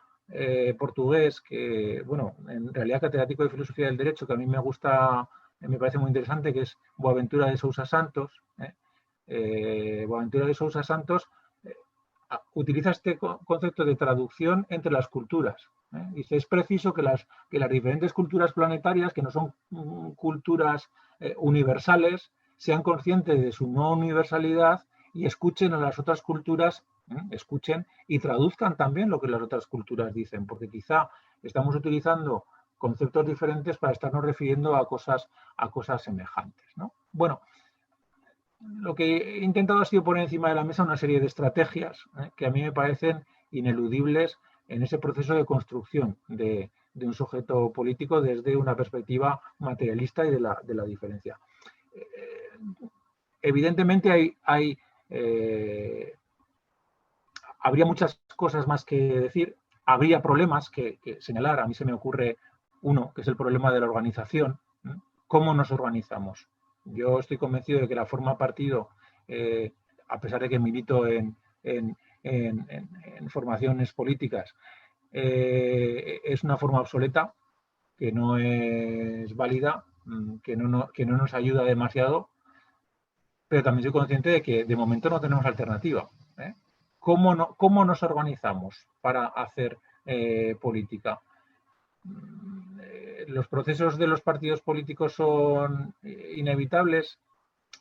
portugués que, bueno, en realidad catedrático de Filosofía del Derecho, que a mí me gusta, me parece muy interesante, que es Boaventura de Sousa Santos. Boaventura de Sousa Santos utiliza este concepto de traducción entre las culturas. Dice, es preciso que las diferentes culturas planetarias, que no son culturas universales, sean conscientes de su no universalidad y escuchen a las otras culturas, escuchen y traduzcan también lo que las otras culturas dicen, porque quizá estamos utilizando conceptos diferentes para estarnos refiriendo a cosas semejantes, ¿no? Bueno, lo que he intentado ha sido poner encima de la mesa una serie de estrategias que a mí me parecen ineludibles en ese proceso de construcción de un sujeto político desde una perspectiva materialista y de la diferencia. Evidentemente habría muchas cosas más que decir, habría problemas que señalar. A mí se me ocurre uno, que es el problema de la organización. ¿Cómo nos organizamos? Yo estoy convencido de que la forma partido, a pesar de que milito en formaciones políticas, es una forma obsoleta, que no es válida, que no nos ayuda demasiado, pero también soy consciente de que de momento no tenemos alternativa. ¿Cómo nos organizamos para hacer política? Los procesos de los partidos políticos son inevitables.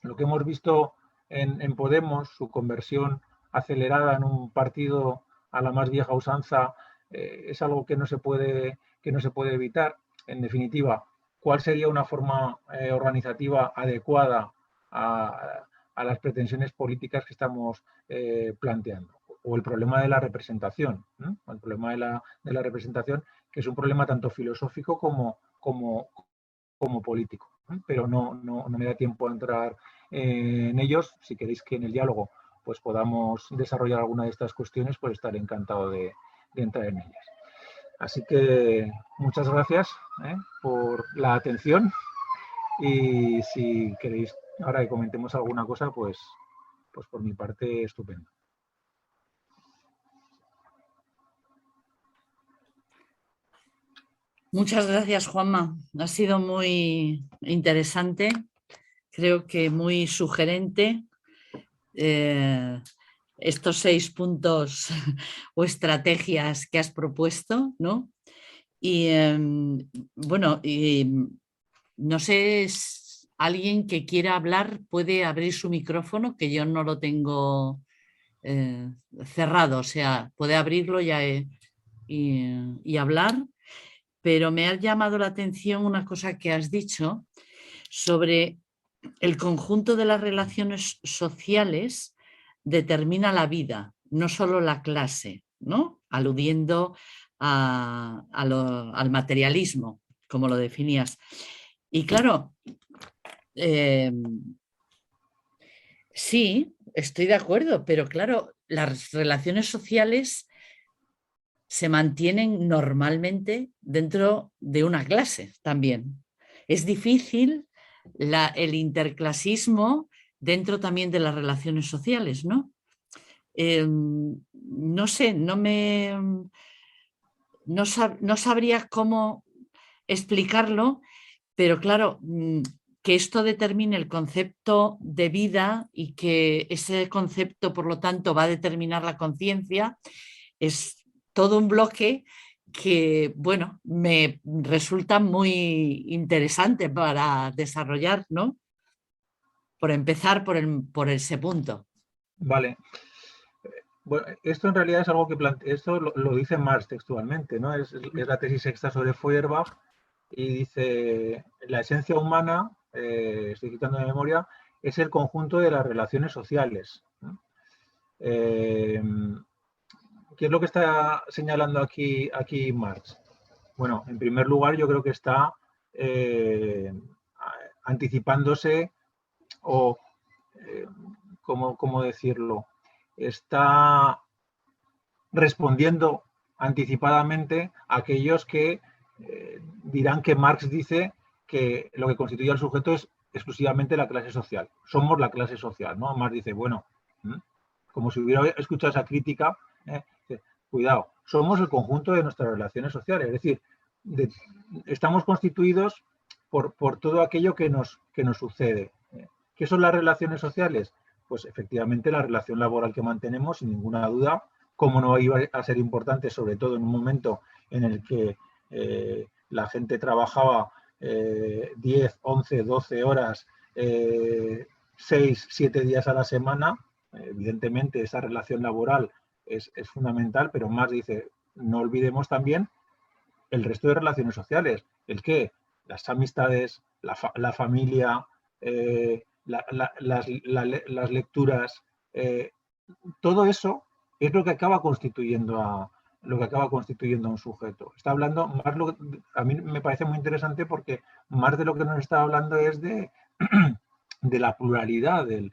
Lo que hemos visto en Podemos, su conversión acelerada en un partido a la más vieja usanza, es algo que no se puede evitar. En definitiva, ¿cuál sería una forma organizativa adecuada a las pretensiones políticas que estamos planteando? O el problema de la representación, ¿no? El problema de la representación, que es un problema tanto filosófico como político, ¿no? Pero no me da tiempo a entrar en ellos. Si queréis que en el diálogo pues podamos desarrollar alguna de estas cuestiones, pues estaré encantado de entrar en ellas. Así que muchas gracias por la atención, y si queréis ahora que comentemos alguna cosa, pues por mi parte estupendo. Muchas gracias, Juanma. Ha sido muy interesante, creo que muy sugerente estos 6 puntos o estrategias que has propuesto, ¿no? Y bueno, no sé, alguien que quiera hablar puede abrir su micrófono, que yo no lo tengo cerrado, o sea, puede abrirlo y hablar. Pero me ha llamado la atención una cosa que has dicho sobre el conjunto de las relaciones sociales determina la vida, no solo la clase, ¿no? Aludiendo al materialismo, como lo definías. Y claro, eh, sí, estoy de acuerdo, pero claro, las relaciones sociales se mantienen normalmente dentro de una clase también. Es difícil el interclasismo dentro también de las relaciones sociales, ¿no? No sé, no sabría cómo explicarlo, pero claro, que esto determine el concepto de vida y que ese concepto, por lo tanto, va a determinar la conciencia, es todo un bloque que, bueno, me resulta muy interesante para desarrollar, ¿no? Por empezar por ese punto. Vale. Bueno, esto en realidad es algo que esto lo dice Marx textualmente, ¿no? Es la tesis sexta sobre Feuerbach y dice, la esencia humana, estoy citando de memoria, es el conjunto de las relaciones sociales, ¿no? ¿Qué es lo que está señalando aquí Marx? Bueno, en primer lugar, yo creo que está eh, anticipándose o, eh, ¿cómo decirlo? Está respondiendo anticipadamente a aquellos que dirán que Marx dice que lo que constituye al sujeto es exclusivamente la clase social. Somos la clase social, ¿no? Marx dice, bueno, como si hubiera escuchado esa crítica, cuidado, somos el conjunto de nuestras relaciones sociales, es decir, estamos constituidos por todo aquello que nos sucede. ¿Qué son las relaciones sociales? Pues efectivamente la relación laboral que mantenemos, sin ninguna duda, cómo no iba a ser importante, sobre todo en un momento en el que la gente trabajaba 10, 11, 12 horas, 6, 7 días a la semana. Evidentemente esa relación laboral es fundamental, pero más dice, no olvidemos también el resto de relaciones sociales. ¿El qué? Las amistades, la familia, las lecturas, todo eso es lo que acaba constituyendo a un sujeto. Está hablando más a mí me parece muy interesante porque más de lo que nos está hablando es de la pluralidad del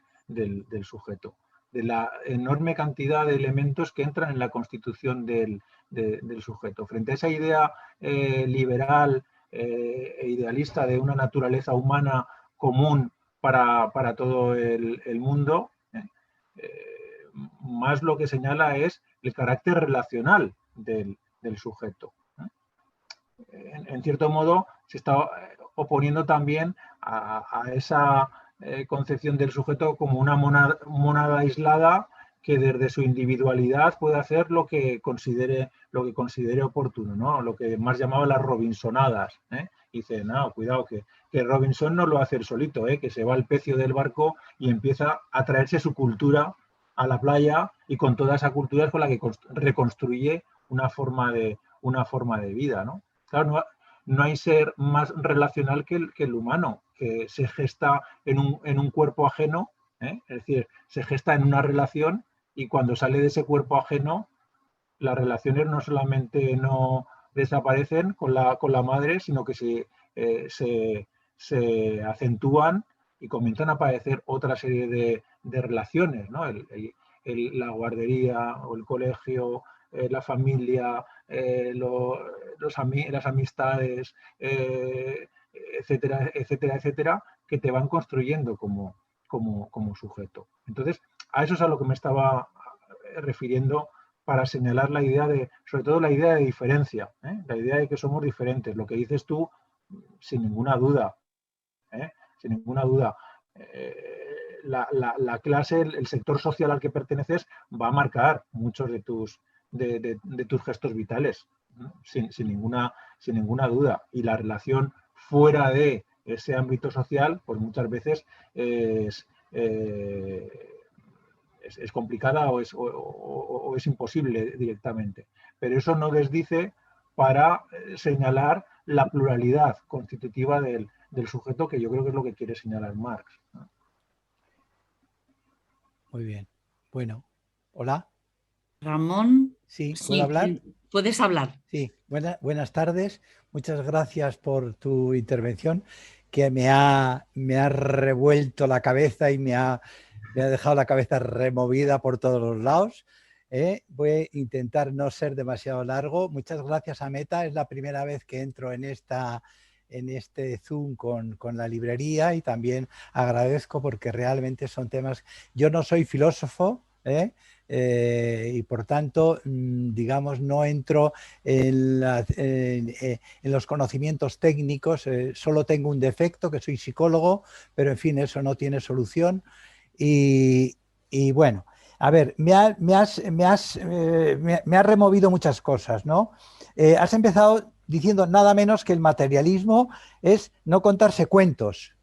sujeto, de la enorme cantidad de elementos que entran en la constitución del sujeto. Frente a esa idea liberal e idealista de una naturaleza humana común para todo el mundo, más lo que señala es el carácter relacional del sujeto. En cierto modo, se está oponiendo también a esa concepción del sujeto como una mónada aislada que desde su individualidad puede hacer lo que considere oportuno, ¿no? Lo que más llamaba las Robinsonadas. Dice, no, cuidado, que Robinson no lo hace él solito, que se va al pecio del barco y empieza a traerse su cultura a la playa y con toda esa cultura es con la que reconstruye una forma de vida, ¿no? Claro, no hay ser más relacional que el humano, que se gesta en un cuerpo ajeno, es decir, se gesta en una relación y cuando sale de ese cuerpo ajeno, las relaciones no solamente no desaparecen con la madre, sino que se acentúan y comienzan a aparecer otra serie de relaciones, ¿no? La guardería o el colegio, la familia, las amistades, etcétera, etcétera, etcétera, que te van construyendo como sujeto. Entonces, a eso es a lo que me estaba refiriendo para señalar la idea sobre todo la idea de diferencia, la idea de que somos diferentes. Lo que dices tú, sin ninguna duda, sin ninguna duda. La clase, el sector social al que perteneces va a marcar muchos de tus gestos vitales, ¿no? sin ninguna duda. Y la relación fuera de ese ámbito social, pues muchas veces es complicada o es imposible directamente. Pero eso no desdice para señalar la pluralidad constitutiva del sujeto, que yo creo que es lo que quiere señalar Marx. Muy bien. Bueno, hola. Ramón, Sí, ¿puedo sí, hablar? puedes hablar. Sí, buenas tardes. Muchas gracias por tu intervención, que me ha revuelto la cabeza y me ha dejado la cabeza removida por todos los lados. Voy a intentar no ser demasiado largo. Muchas gracias a Meta. Es la primera vez que entro en este Zoom con la librería, y también agradezco porque realmente son temas... Yo no soy filósofo, y por tanto, digamos, no entro en los conocimientos técnicos. Solo tengo un defecto, que soy psicólogo, pero en fin, eso no tiene solución. Y bueno, a ver, me has removido muchas cosas, ¿no? Has empezado diciendo nada menos que el materialismo es no contarse cuentos.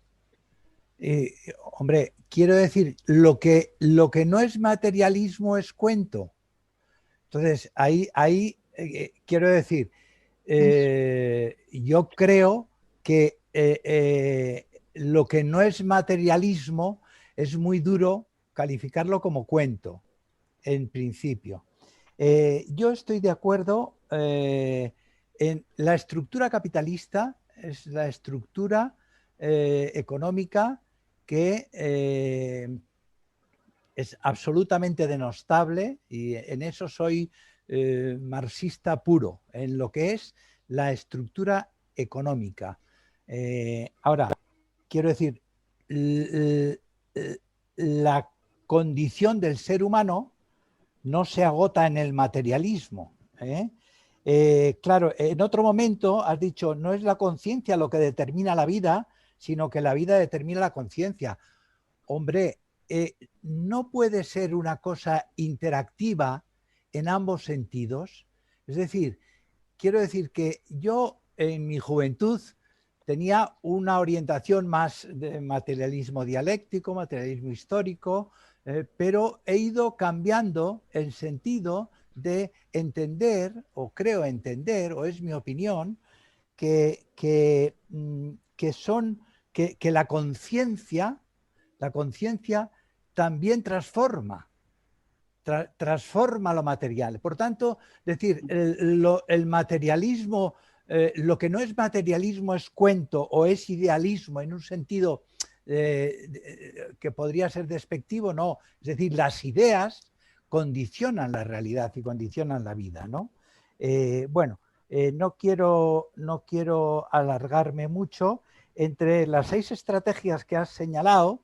Hombre, quiero decir, lo que no es materialismo es cuento. Entonces, ahí quiero decir, yo creo que lo que no es materialismo es muy duro calificarlo como cuento, en principio. Yo estoy de acuerdo en la estructura capitalista, es la estructura económica que es absolutamente denostable, y en eso soy marxista puro, en lo que es la estructura económica. Ahora, quiero decir, la condición del ser humano no se agota en el materialismo. Claro, en otro momento has dicho, no es la conciencia lo que determina la vida, sino que la vida determina la conciencia. Hombre, no puede ser una cosa interactiva en ambos sentidos. Es decir, quiero decir que yo en mi juventud tenía una orientación más de materialismo dialéctico, materialismo histórico, pero he ido cambiando el sentido de entender, o creo entender, o es mi opinión, que la conciencia también transforma lo material. Por tanto, decir, el materialismo, lo que no es materialismo es cuento o es idealismo en un sentido que podría ser despectivo, no. Es decir, las ideas condicionan la realidad y condicionan la vida, ¿no? Bueno, no quiero alargarme mucho. Entre las 6 estrategias que has señalado,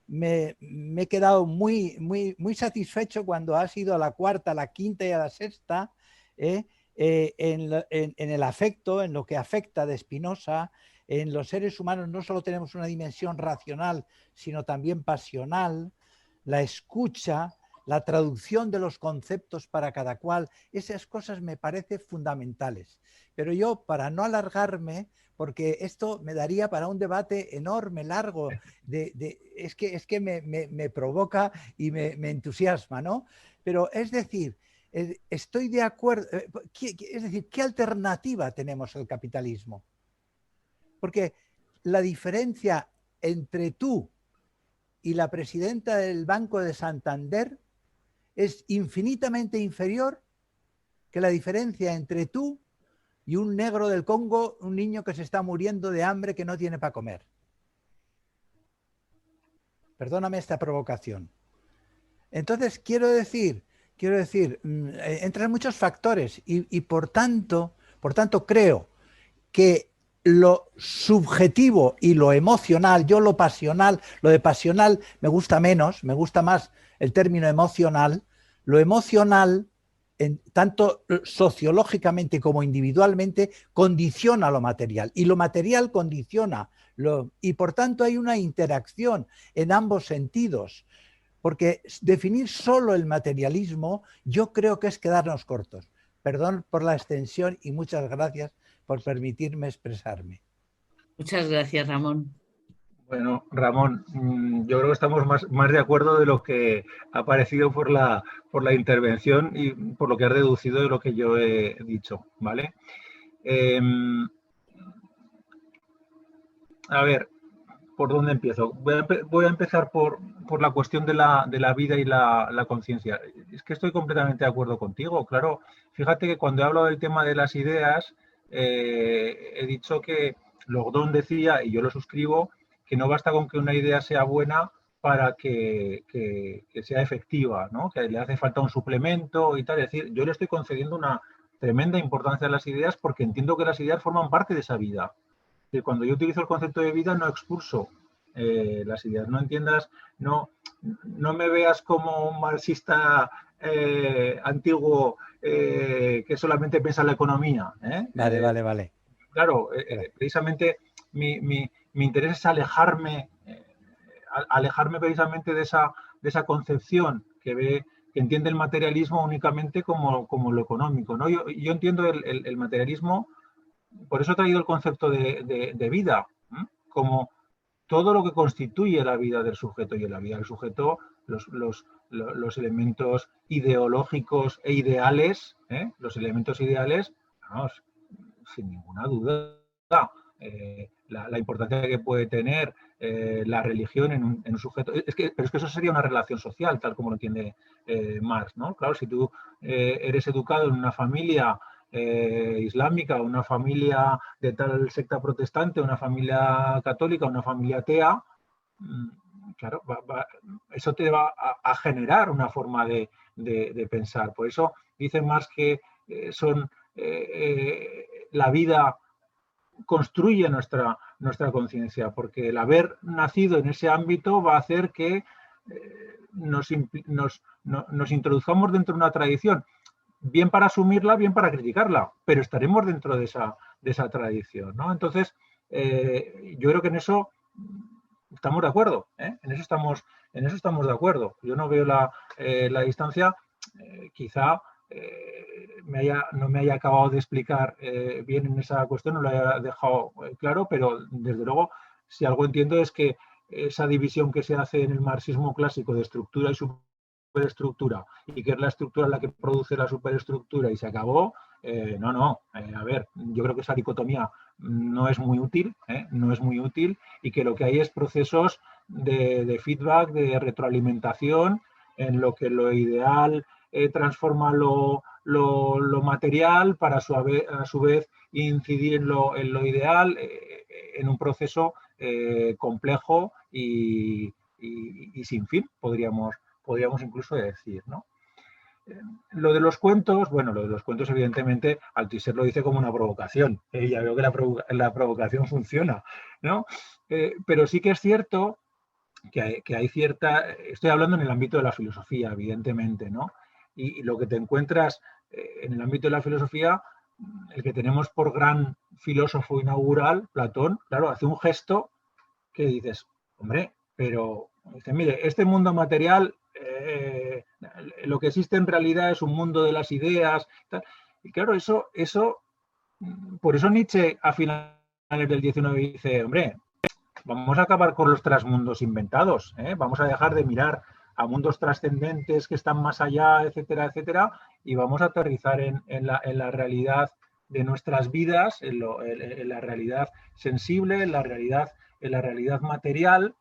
me he quedado muy satisfecho cuando has ido a la cuarta, a la quinta y a la sexta, en el afecto, en lo que afecta de Spinoza. En los seres humanos no solo tenemos una dimensión racional, sino también pasional, la escucha, la traducción de los conceptos para cada cual. Esas cosas me parecen fundamentales. Pero yo, para no alargarme, porque esto me daría para un debate enorme, largo, es que me provoca y me entusiasma, ¿no? Pero es decir, estoy de acuerdo, es decir, ¿qué alternativa tenemos al capitalismo? Porque la diferencia entre tú y la presidenta del Banco de Santander es infinitamente inferior que la diferencia entre tú y un negro del Congo, un niño que se está muriendo de hambre, que no tiene para comer. Perdóname esta provocación. Entonces, quiero decir, entran muchos factores y por tanto creo que lo subjetivo y lo emocional, yo lo pasional, lo de pasional me gusta menos, me gusta más el término emocional. Lo emocional, tanto sociológicamente como individualmente, condiciona lo material, y lo material condiciona y por tanto hay una interacción en ambos sentidos, porque definir solo el materialismo yo creo que es quedarnos cortos. Perdón por la extensión y muchas gracias por permitirme expresarme. Muchas gracias, Ramón. Bueno, Ramón, yo creo que estamos más de acuerdo de lo que ha parecido por la intervención y por lo que has deducido de lo que yo he dicho, ¿vale? A ver, ¿por dónde empiezo? Voy a empezar por la cuestión de la vida y la conciencia. Es que estoy completamente de acuerdo contigo. Claro, fíjate que cuando he hablado del tema de las ideas, he dicho que Logdón decía, y yo lo suscribo, que no basta con que una idea sea buena para que sea efectiva, ¿no? Que le hace falta un suplemento y tal. Es decir, yo le estoy concediendo una tremenda importancia a las ideas porque entiendo que las ideas forman parte de esa vida. Que cuando yo utilizo el concepto de vida no expulso las ideas. No entiendas, no me veas como un marxista antiguo que solamente piensa en la economía. Vale. Claro, precisamente mi interés es alejarme precisamente de esa concepción que entiende el materialismo únicamente como lo económico, ¿no? Yo entiendo el materialismo. Por eso he traído el concepto de vida, como todo lo que constituye la vida del sujeto, y en la vida del sujeto los elementos ideológicos e ideales, los elementos ideales, vamos, sin ninguna duda, la importancia que puede tener la religión en un sujeto. Pero es que eso sería una relación social, tal como lo entiende Marx, ¿no? Claro, si tú eres educado en una familia islámica, una familia de tal secta protestante, una familia católica, una familia atea, claro, eso te va a generar una forma de pensar. Por eso dicen más que la vida construye nuestra conciencia, porque el haber nacido en ese ámbito va a hacer que nos introduzcamos dentro de una tradición, bien para asumirla, bien para criticarla, pero estaremos dentro de esa tradición, ¿no? Entonces, yo creo que en eso estamos de acuerdo, en eso estamos de acuerdo. Yo no veo la distancia, quizá no me haya acabado de explicar bien en esa cuestión, no lo haya dejado claro, pero desde luego, si algo entiendo es que esa división que se hace en el marxismo clásico de estructura y superestructura, y que es la estructura la que produce la superestructura y se acabó, a ver, yo creo que esa dicotomía no es muy útil, y que lo que hay es procesos de feedback, de retroalimentación, en lo que lo ideal transforma lo material para a su vez incidir en lo ideal, en un proceso complejo y sin fin, podríamos incluso decir, ¿no? Lo de los cuentos, evidentemente Althusser lo dice como una provocación. Ya veo que la provocación funciona, ¿no? Pero sí que es cierto que hay cierta... Estoy hablando en el ámbito de la filosofía, evidentemente, ¿no? Y lo que te encuentras en el ámbito de la filosofía, el que tenemos por gran filósofo inaugural, Platón, claro, hace un gesto que dices, hombre, pero dice, mire, este mundo material, lo que existe en realidad es un mundo de las ideas. Tal. Y claro, por eso Nietzsche a finales del 19 dice, hombre, vamos a acabar con los trasmundos inventados, vamos a dejar de mirar a mundos trascendentes que están más allá, etcétera, etcétera, y vamos a aterrizar en la realidad de nuestras vidas, en la realidad sensible, en la realidad material,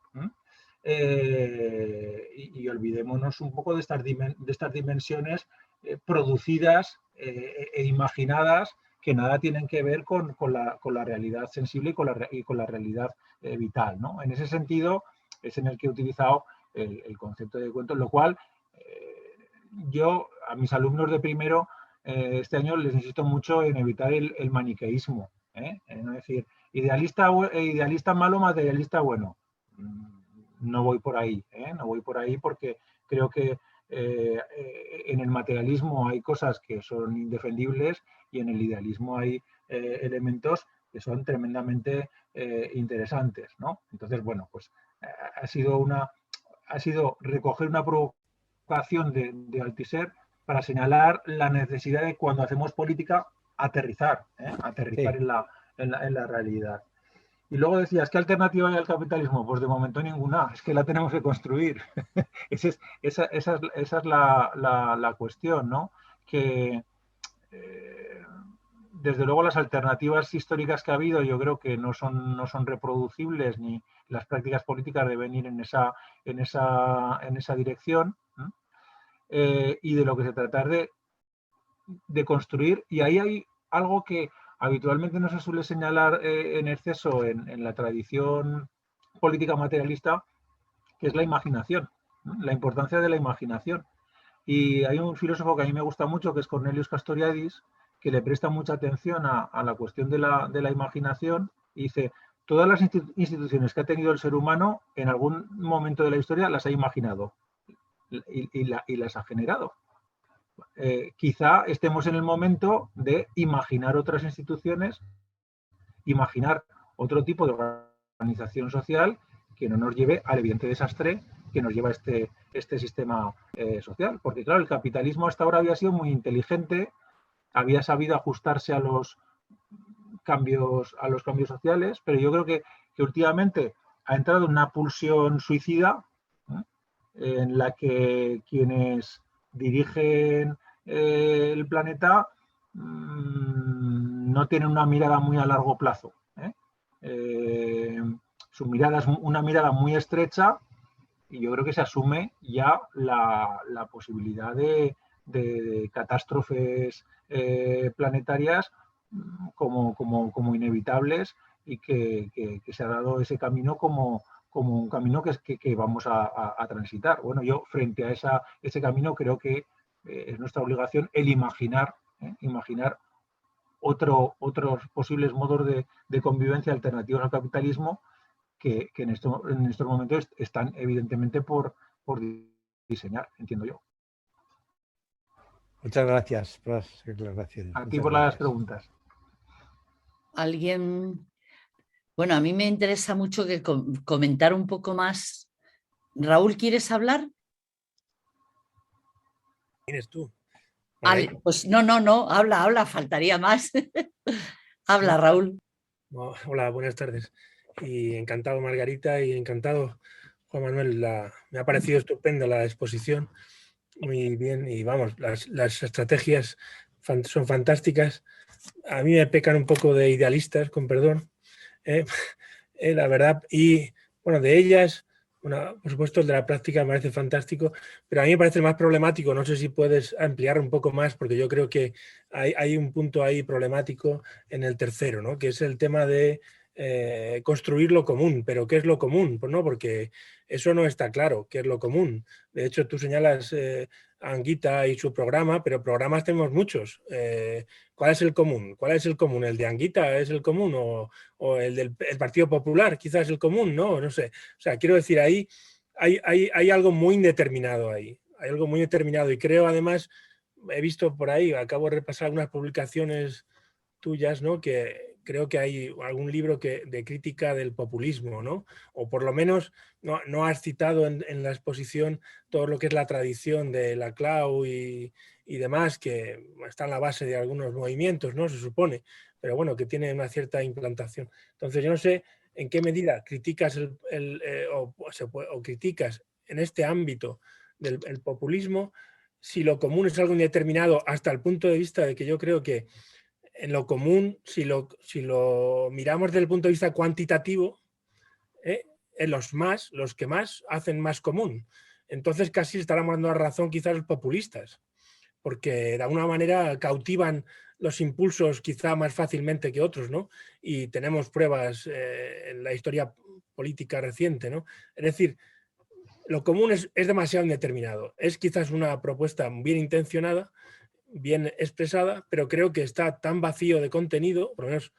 y olvidémonos un poco de estas dimensiones producidas e imaginadas que nada tienen que ver con la realidad sensible y con la realidad vital, ¿no? En ese sentido es en el que he utilizado el concepto de cuento, lo cual yo a mis alumnos de primero este año les insisto mucho en evitar el maniqueísmo, es decir, idealista malo, materialista bueno. No voy por ahí, porque creo que en el materialismo hay cosas que son indefendibles y en el idealismo hay elementos que son tremendamente interesantes, ¿no? Entonces, bueno, pues ha sido recoger una provocación de Althusser para señalar la necesidad de, cuando hacemos política, aterrizar sí, en la realidad. Y luego decías, ¿qué alternativa hay al capitalismo? Pues de momento ninguna, es que la tenemos que construir. esa es la cuestión, ¿no? Que desde luego las alternativas históricas que ha habido yo creo que no son reproducibles, ni las prácticas políticas deben ir en esa dirección, ¿no? Y de lo que se trata es de construir, y ahí hay algo que habitualmente no se suele señalar en exceso en la tradición política materialista, que es la imaginación, ¿no? La importancia de la imaginación. Y hay un filósofo que a mí me gusta mucho, que es Cornelius Castoriadis, que le presta mucha atención a la cuestión de la imaginación, y dice, todas las instituciones que ha tenido el ser humano en algún momento de la historia las ha imaginado y las ha generado. Quizá estemos en el momento de imaginar otras instituciones, imaginar otro tipo de organización social que no nos lleve al evidente desastre que nos lleva este sistema social. Porque claro, el capitalismo hasta ahora había sido muy inteligente, había sabido ajustarse a los cambios sociales, pero yo creo que últimamente ha entrado en una pulsión suicida, ¿eh? En la que quienes dirigen el planeta no tienen una mirada muy a largo plazo. Su mirada es una mirada muy estrecha, y yo creo que se asume ya la posibilidad de catástrofes planetarias como inevitables, y que se ha dado ese camino como un camino que vamos a transitar. Bueno, yo frente a ese camino creo que es nuestra obligación el imaginar otros posibles modos de convivencia alternativos al capitalismo que en estos momentos están evidentemente por diseñar, entiendo yo. Muchas gracias por las declaraciones. A ti por las preguntas. ¿Alguien? Bueno, a mí me interesa mucho que comentar un poco más. Raúl, ¿quieres hablar? ¿Tienes tú? Pues no, habla, faltaría más. Habla, Raúl. Hola, buenas tardes. Y encantado, Margarita, y encantado, Juan Manuel. Me ha parecido estupenda la exposición. Muy bien, y vamos, las estrategias son fantásticas. A mí me pecan un poco de idealistas, con perdón, la verdad. Y bueno, de ellas, bueno, por supuesto, el de la práctica me parece fantástico, pero a mí me parece más problemático. No sé si puedes ampliar un poco más, porque yo creo que hay un punto ahí problemático en el tercero, ¿no? Que es el tema de construir lo común. ¿Pero qué es lo común? Pues no, porque eso no está claro, qué es lo común. De hecho, tú señalas a Anguita y su programa, pero programas tenemos muchos. ¿Cuál es el común? ¿Cuál es el común? ¿El de Anguita es el común? ¿O el del Partido Popular quizás es el común? No sé. O sea, quiero decir, ahí hay algo muy indeterminado ahí. Hay algo muy determinado, y creo, además, he visto por ahí, acabo de repasar algunas publicaciones tuyas, ¿no? Que creo que hay algún libro de crítica del populismo, ¿no? O por lo menos no has citado en la exposición todo lo que es la tradición de Laclau y demás, que está en la base de algunos movimientos, ¿no? Se supone, pero bueno, que tiene una cierta implantación. Entonces, yo no sé en qué medida criticas o criticas en este ámbito del populismo, si lo común es algo indeterminado, hasta el punto de vista de que yo creo que en lo común, si lo miramos desde el punto de vista cuantitativo, en los que más hacen más común. Entonces casi estarán dando la razón quizás los populistas, porque de alguna manera cautivan los impulsos quizá más fácilmente que otros, ¿no? Y tenemos pruebas en la historia política reciente, ¿no? Es decir, lo común es demasiado indeterminado. Es quizás una propuesta bien intencionada, bien expresada, pero creo que está tan vacío de contenido, por lo menos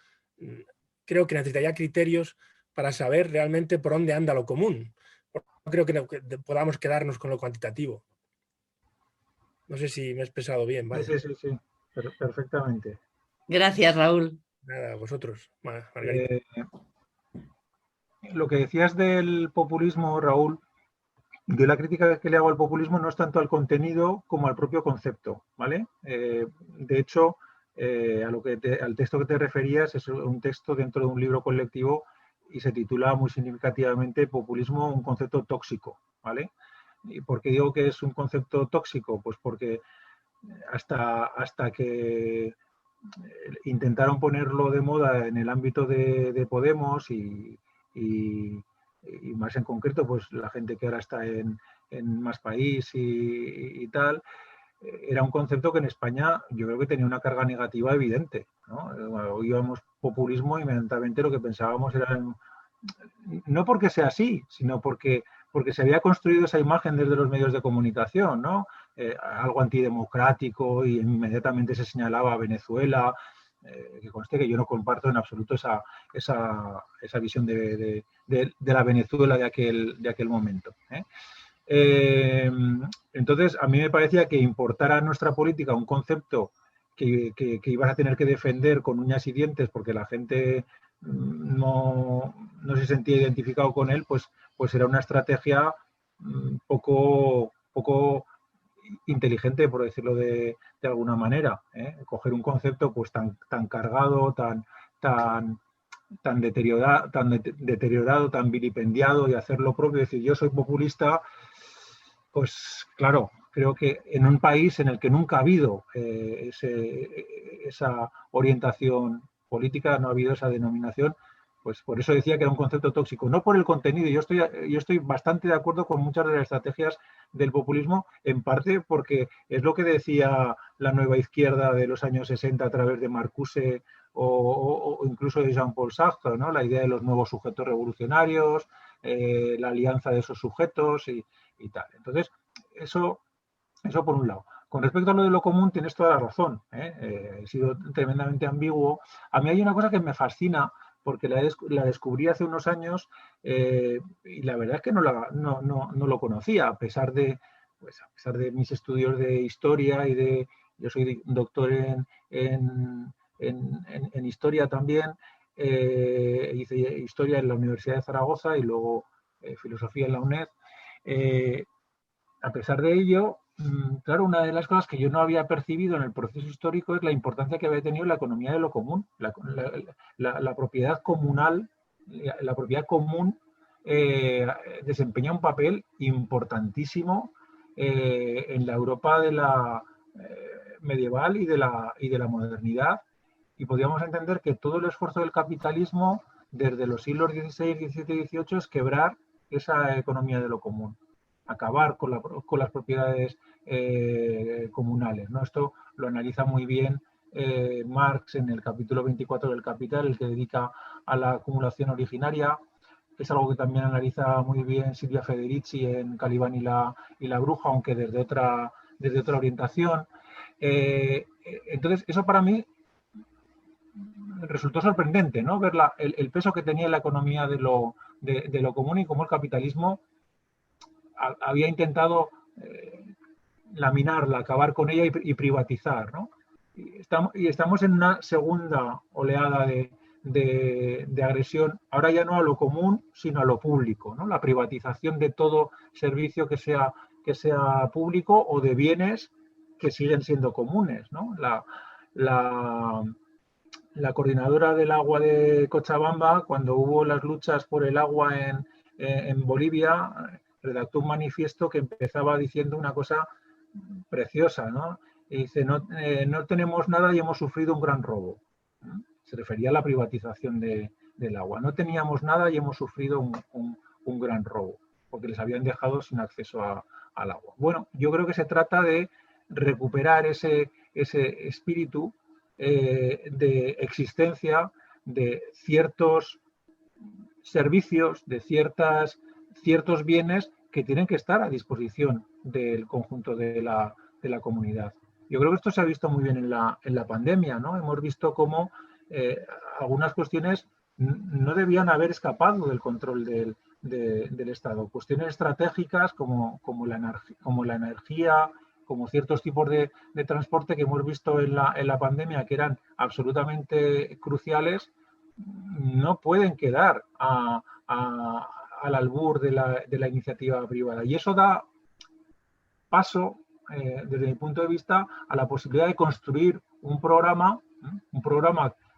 creo que necesitaría criterios para saber realmente por dónde anda lo común. No creo que podamos quedarnos con lo cuantitativo. No sé si me he expresado bien, ¿vale? Sí, perfectamente. Gracias, Raúl. Nada, vosotros, Margarita. Lo que decías del populismo, Raúl, yo la crítica que le hago al populismo no es tanto al contenido como al propio concepto, ¿vale? De hecho, al texto que te referías es un texto dentro de un libro colectivo y se titula muy significativamente Populismo, un concepto tóxico, ¿vale? ¿Y por qué digo que es un concepto tóxico? Pues porque hasta que intentaron ponerlo de moda en el ámbito de Podemos y más en concreto, pues la gente que ahora está en Más País y tal, era un concepto que en España yo creo que tenía una carga negativa evidente, ¿no? Oíamos populismo y inmediatamente lo que pensábamos era, no porque sea así, sino porque se había construido esa imagen desde los medios de comunicación, ¿no? Algo antidemocrático, y inmediatamente se señalaba a Venezuela, que conste que yo no comparto en absoluto esa visión de la Venezuela de aquel momento, ¿eh? Entonces, a mí me parecía que importar a nuestra política un concepto que ibas a tener que defender con uñas y dientes porque la gente no se sentía identificado con él, pues era una estrategia poco inteligente, por decirlo de alguna manera, ¿eh? Coger un concepto pues tan cargado, tan deteriorado, tan vilipendiado, y hacer lo propio, decir yo soy populista. Pues claro, creo que en un país en el que nunca ha habido esa orientación política, no ha habido esa denominación, pues por eso decía que era un concepto tóxico, no por el contenido. Yo estoy bastante de acuerdo con muchas de las estrategias del populismo, en parte porque es lo que decía la nueva izquierda de los años 60 a través de Marcuse o incluso de Jean-Paul Sartre, ¿no? La idea de los nuevos sujetos revolucionarios, la alianza de esos sujetos y tal. Entonces, eso por un lado. Con respecto a lo de lo común, tienes toda la razón, ¿eh? He sido tremendamente ambiguo. A mí hay una cosa que me fascina, porque la descubrí hace unos años, y la verdad es que no lo conocía, a pesar de mis estudios de historia yo soy doctor en historia también. Hice historia en la Universidad de Zaragoza y luego filosofía en la UNED. A pesar de ello, claro, una de las cosas que yo no había percibido en el proceso histórico es la importancia que había tenido la economía de lo común, la propiedad comunal. La propiedad común desempeña un papel importantísimo en la Europa de la medieval y de la modernidad, y podríamos entender que todo el esfuerzo del capitalismo desde los siglos XVI, XVII y XVIII es quebrar esa economía de lo común, acabar con las propiedades comunales, ¿no? Esto lo analiza muy bien Marx en el capítulo 24 del Capital, el que dedica a la acumulación originaria. Es algo que también analiza muy bien Silvia Federici en Calibán y la bruja, aunque desde otra orientación. Entonces, eso para mí resultó sorprendente, ¿no? Ver el peso que tenía la economía de lo común y cómo el capitalismo había intentado laminarla, acabar con ella y privatizar, ¿no? Y estamos en una segunda oleada de agresión, ahora ya no a lo común, sino a lo público, ¿no? La privatización de todo servicio que sea público o de bienes que siguen siendo comunes, ¿no? La coordinadora del agua de Cochabamba, cuando hubo las luchas por el agua en Bolivia, redactó un manifiesto que empezaba diciendo una cosa preciosa, ¿no? Y dice, no tenemos nada y hemos sufrido un gran robo. Se refería a la privatización del agua. No teníamos nada y hemos sufrido un gran robo, porque les habían dejado sin acceso al agua. Bueno, yo creo que se trata de recuperar ese espíritu de existencia de ciertos servicios, de ciertos bienes que tienen que estar a disposición del conjunto de la comunidad. Yo creo que esto se ha visto muy bien en la pandemia, ¿no? Hemos visto cómo algunas cuestiones no debían haber escapado del control del Estado. Cuestiones estratégicas como la energía, como ciertos tipos de transporte que hemos visto en la pandemia, que eran absolutamente cruciales, no pueden quedar al albur de la iniciativa privada. Y eso da paso, desde mi punto de vista, a la posibilidad de construir un programa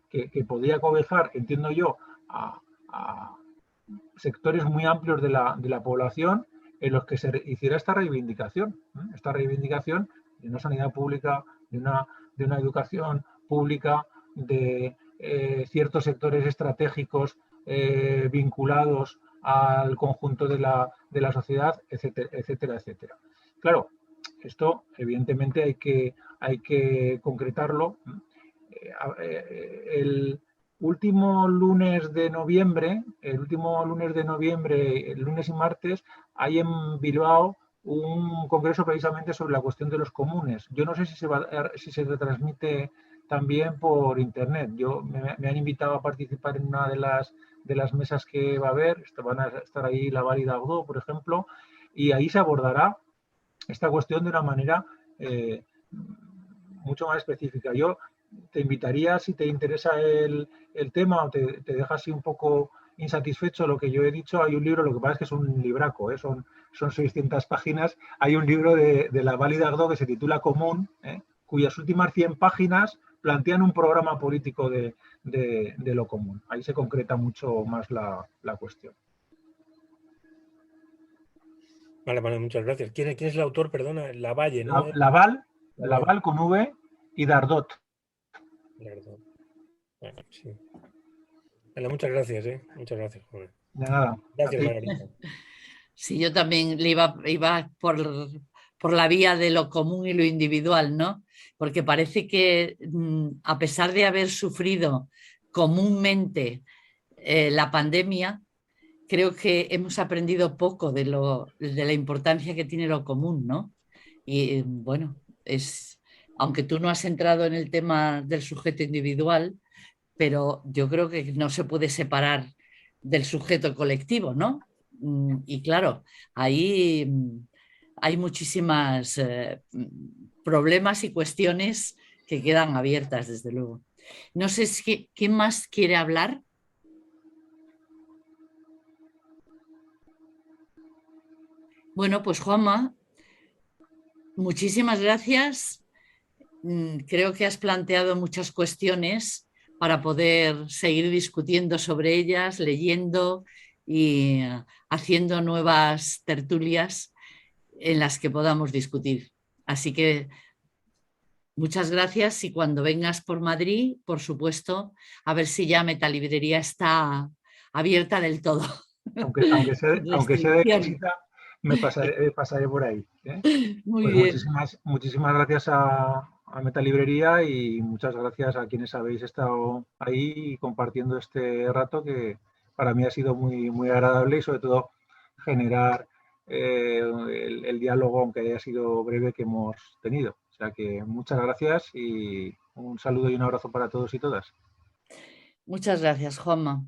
que podría cobijar, entiendo yo, a sectores muy amplios de la población, en los que se hiciera esta reivindicación de una sanidad pública, de una educación pública de ciertos sectores estratégicos vinculados al conjunto de la sociedad, etcétera, etcétera, etcétera. Claro, esto evidentemente hay que concretarlo. El último lunes de noviembre, el lunes y martes, hay en Bilbao un congreso precisamente sobre la cuestión de los comunes. Yo no sé si se retransmite también por internet. Me han invitado a participar en una de las mesas que va a haber. Van a estar ahí Laval y Dardot, por ejemplo, y ahí se abordará esta cuestión de una manera mucho más específica. Yo te invitaría, si te interesa el tema o te deja así un poco insatisfecho lo que yo he dicho, hay un libro, lo que pasa es que es un libraco, son 600 páginas, hay un libro de Laval y Dardot que se titula Común, cuyas últimas 100 páginas plantean un programa político de lo común. Ahí se concreta mucho más la cuestión. Vale, muchas gracias. ¿Quién es el autor? Perdona, Lavalle, ¿no? Laval con V y Dardot. Bueno, sí. Vale, muchas gracias, muchas gracias, joven. De nada. Gracias, Margarita. Sí, yo también le iba por la vía de lo común y lo individual, ¿no? Porque parece que a pesar de haber sufrido comúnmente la pandemia, creo que hemos aprendido poco de la importancia que tiene lo común, ¿no? Y bueno, aunque tú no has entrado en el tema del sujeto individual, pero yo creo que no se puede separar del sujeto colectivo, ¿no? Y claro, ahí hay muchísimas problemas y cuestiones que quedan abiertas, desde luego. No sé quién más quiere hablar. Bueno, pues Juanma, muchísimas gracias. Creo que has planteado muchas cuestiones para poder seguir discutiendo sobre ellas, leyendo y haciendo nuevas tertulias en las que podamos discutir. Así que muchas gracias, y cuando vengas por Madrid, por supuesto, a ver si ya Metalibrería está abierta del todo. Aunque sea de visita, pasaré por ahí. Muy pues bien. Muchísimas gracias a Metalibrería, y muchas gracias a quienes habéis estado ahí compartiendo este rato, que para mí ha sido muy, muy agradable, y sobre todo generar el diálogo, aunque haya sido breve, que hemos tenido. O sea que muchas gracias, y un saludo y un abrazo para todos y todas. Muchas gracias, Juanma.